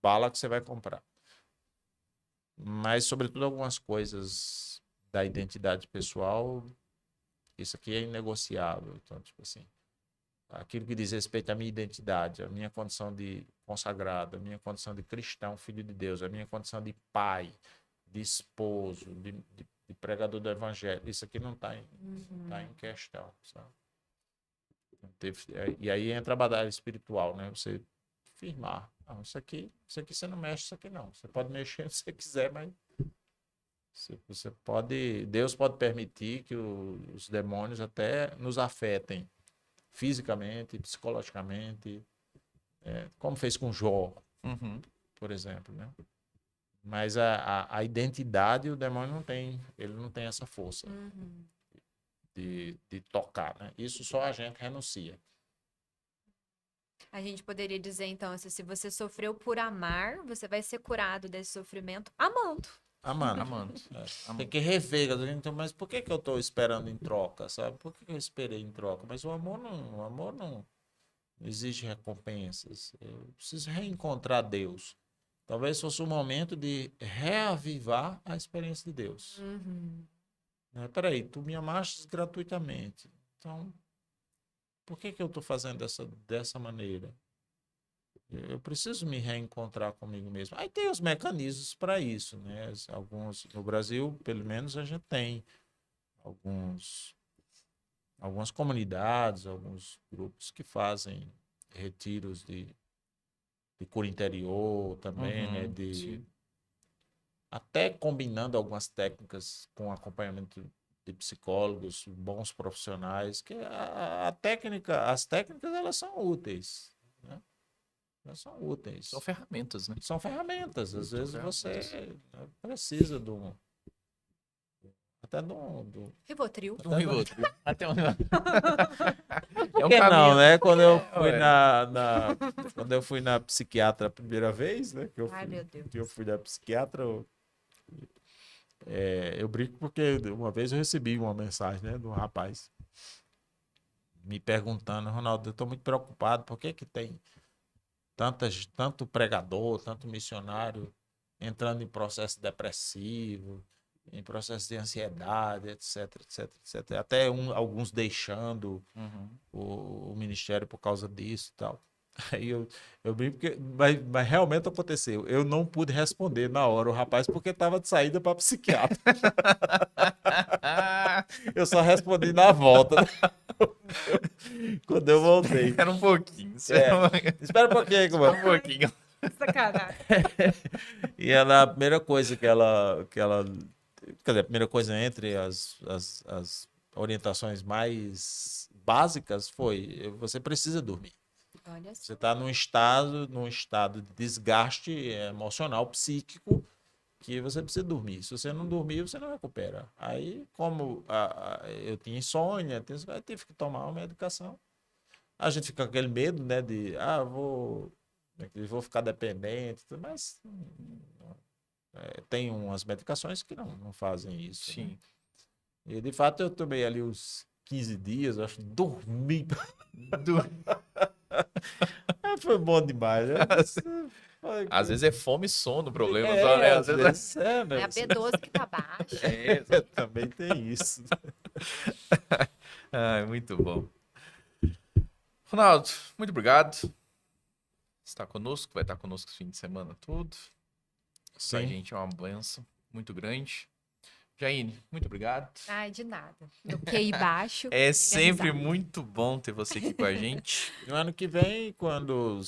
bala que você vai comprar. Mas, sobretudo, algumas coisas da identidade pessoal, isso aqui é inegociável. Então, tipo assim, aquilo que diz respeito à minha identidade, à minha condição de consagrado, à minha condição de cristão, filho de Deus, à minha condição de pai, de esposo, de pregador do evangelho, isso aqui não está em questão, sabe? E aí entra a batalha espiritual, né? Você firmar. Não, isso aqui você não mexe, isso aqui não. Você pode mexer se você quiser, mas você pode. Deus pode permitir que os demônios até nos afetem fisicamente, psicologicamente, como fez com Jó,
Uhum.
por exemplo, né? Mas a identidade o demônio não tem, ele não tem essa força
uhum.
de tocar, né? Isso só a gente renuncia.
A gente poderia dizer, então, assim, se você sofreu por amar, você vai ser curado desse sofrimento amando.
Amando.
Amando.
Tem
Amando.
que rever, então, mas por que eu estou esperando em troca, sabe? Por que eu esperei em troca? Mas o amor não exige recompensas. Eu preciso reencontrar Deus. Talvez fosse o momento de reavivar a experiência de Deus.
Uhum.
Né? Peraí, tu me amaste gratuitamente. Então, por que eu estou fazendo dessa maneira? Eu preciso me reencontrar comigo mesmo. Aí tem os mecanismos para isso, né? Alguns, no Brasil, pelo menos, a gente tem algumas comunidades, alguns grupos que fazem retiros de cura interior também, né?
Sim.
Até combinando algumas técnicas com acompanhamento de psicólogos, bons profissionais, que a técnica, as técnicas, elas são úteis, né? Elas são úteis.
São ferramentas, né?
São ferramentas. Às
São
vezes
ferramentas.
você precisa de um... Até de um...
Rivotril.
Um Rivotril. Até um...
Por
É um
que não,
caminho.
né? Quando eu fui
ué.
quando eu fui na psiquiatra a primeira vez, né?
Ai, meu Deus.
Que eu fui na psiquiatra, eu brinco porque uma vez eu recebi uma mensagem, né, de um rapaz me perguntando, Ronaldo, eu estou muito preocupado, por que que tem tanto pregador, tanto missionário entrando em processo depressivo, em processo de ansiedade, etc, etc, etc. Até alguns deixando
Uhum.
o ministério por causa disso e tal. Aí eu brinco, mas realmente aconteceu. Eu não pude responder na hora o rapaz porque estava de saída para psiquiatra. Eu só respondi na volta, né? Quando eu voltei.
Era um pouquinho.
Espera um pouquinho, mano.
Um pouquinho.
Sacanagem.
E ela, a primeira coisa que ela. Quer dizer, a primeira coisa entre as orientações mais básicas foi: você precisa dormir.
Olha só.
Você está num estado de desgaste emocional, psíquico, que você precisa dormir. Se você não dormir, você não recupera. Aí, como eu tinha insônia, eu tive que tomar uma medicação. A gente fica com aquele medo, né, de, vou ficar dependente, mas tem umas medicações que não fazem isso. Né?
Sim.
E, de fato, eu tomei ali uns 15 dias, eu acho, dormi. Foi bom demais.
Às vezes é fome e sono o problema.
É,
Só, né?
às vezes
É
né?
a B12 que tá baixa.
Também tem isso.
Ai, muito bom. Ronaldo, muito obrigado. Está conosco, vai estar conosco esse fim de semana todo. Pra
Sim.
gente é uma benção muito grande. Jaine, muito obrigado.
Ai, de nada. Meu QI baixo.
É sempre
risada.
muito bom ter você aqui com a gente.
No ano que vem, quando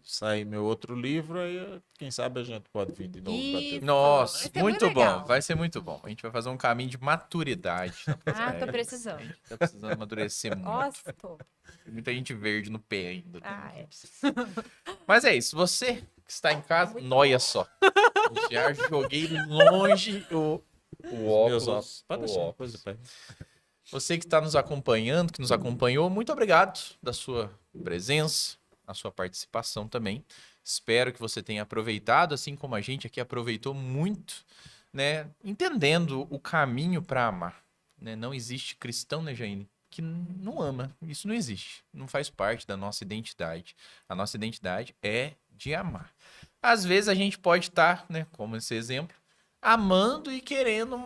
sair meu outro livro, aí quem sabe a gente pode vir de novo bater.
Isso.
Nossa,
Vai ser
muito
muito
bom.
legal.
Vai ser muito bom. A gente vai fazer um caminho de maturidade.
Ah, tô
É,
precisando.
A gente tá precisando amadurecer muito.
Nossa, tô.
Tem muita gente verde no pé ainda.
Ah, é.
Mas é isso. Você que está em casa, noia só. Já joguei longe o
Meus
óculos.
óculos. Pode
o
deixar,
óculos.
depois eu pego.
Você que está nos acompanhando, que nos acompanhou, muito obrigado da sua presença, a sua participação também. Espero que você tenha aproveitado, assim como a gente aqui aproveitou muito, né? Entendendo o caminho para amar. Né? Não existe cristão, né, Jaine, que não ama. Isso não existe. Não faz parte da nossa identidade. A nossa identidade é de amar. Às vezes a gente pode estar, né, como esse exemplo, amando e querendo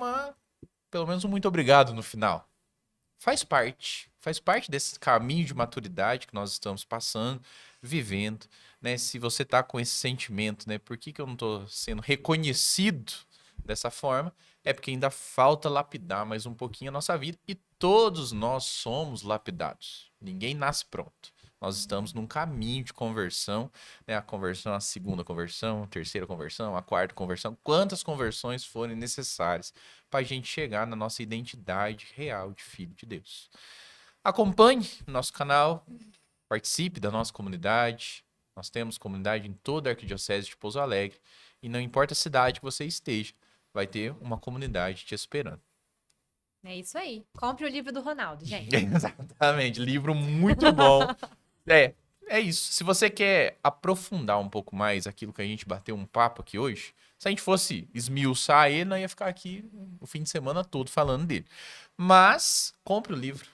pelo menos um muito obrigado no final. Faz parte desse caminho de maturidade que nós estamos passando, vivendo, né? Se você tá com esse sentimento, né? Por que eu não tô sendo reconhecido dessa forma? É porque ainda falta lapidar mais um pouquinho a nossa vida e todos nós somos lapidados. Ninguém nasce pronto. Nós estamos num caminho de conversão, né? A conversão, a segunda conversão, a terceira conversão, a quarta conversão. Quantas conversões forem necessárias para a gente chegar na nossa identidade real de filho de Deus. Acompanhe nosso canal, participe da nossa comunidade. Nós temos comunidade em toda a Arquidiocese de Pouso Alegre e não importa a cidade que você esteja, vai ter uma comunidade te esperando.
É isso aí. Compre o livro do Ronaldo, gente.
Exatamente, livro muito bom. É isso. Se você quer aprofundar um pouco mais aquilo que a gente bateu um papo aqui hoje, se a gente fosse esmiuçar ele, não ia ficar aqui o fim de semana todo falando dele. Mas compre o livro,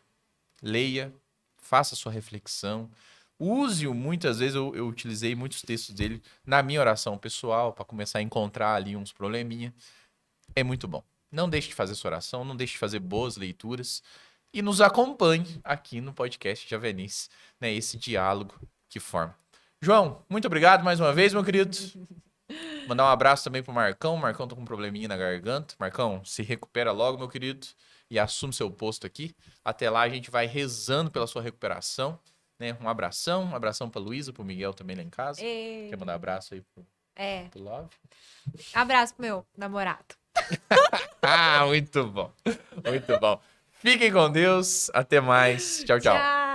leia, faça sua reflexão, use-o. Muitas vezes eu utilizei muitos textos dele na minha oração pessoal para começar a encontrar ali uns probleminha. É muito bom. Não deixe de fazer sua oração, não deixe de fazer boas leituras e nos acompanhe aqui no podcast Javenice, né? Esse diálogo que forma. João, muito obrigado mais uma vez, meu querido. Mandar um abraço também pro Marcão. O Marcão tá com um probleminha na garganta. Marcão, se recupera logo, meu querido, e assume seu posto aqui. Até lá a gente vai rezando pela sua recuperação, né? Um abração pra Luísa, pro Miguel também lá em casa.
E...
Quer mandar abraço aí pro Love?
Abraço pro meu namorado.
Muito bom. Muito bom. Fiquem com Deus. Até mais. Tchau, tchau.
Tchau.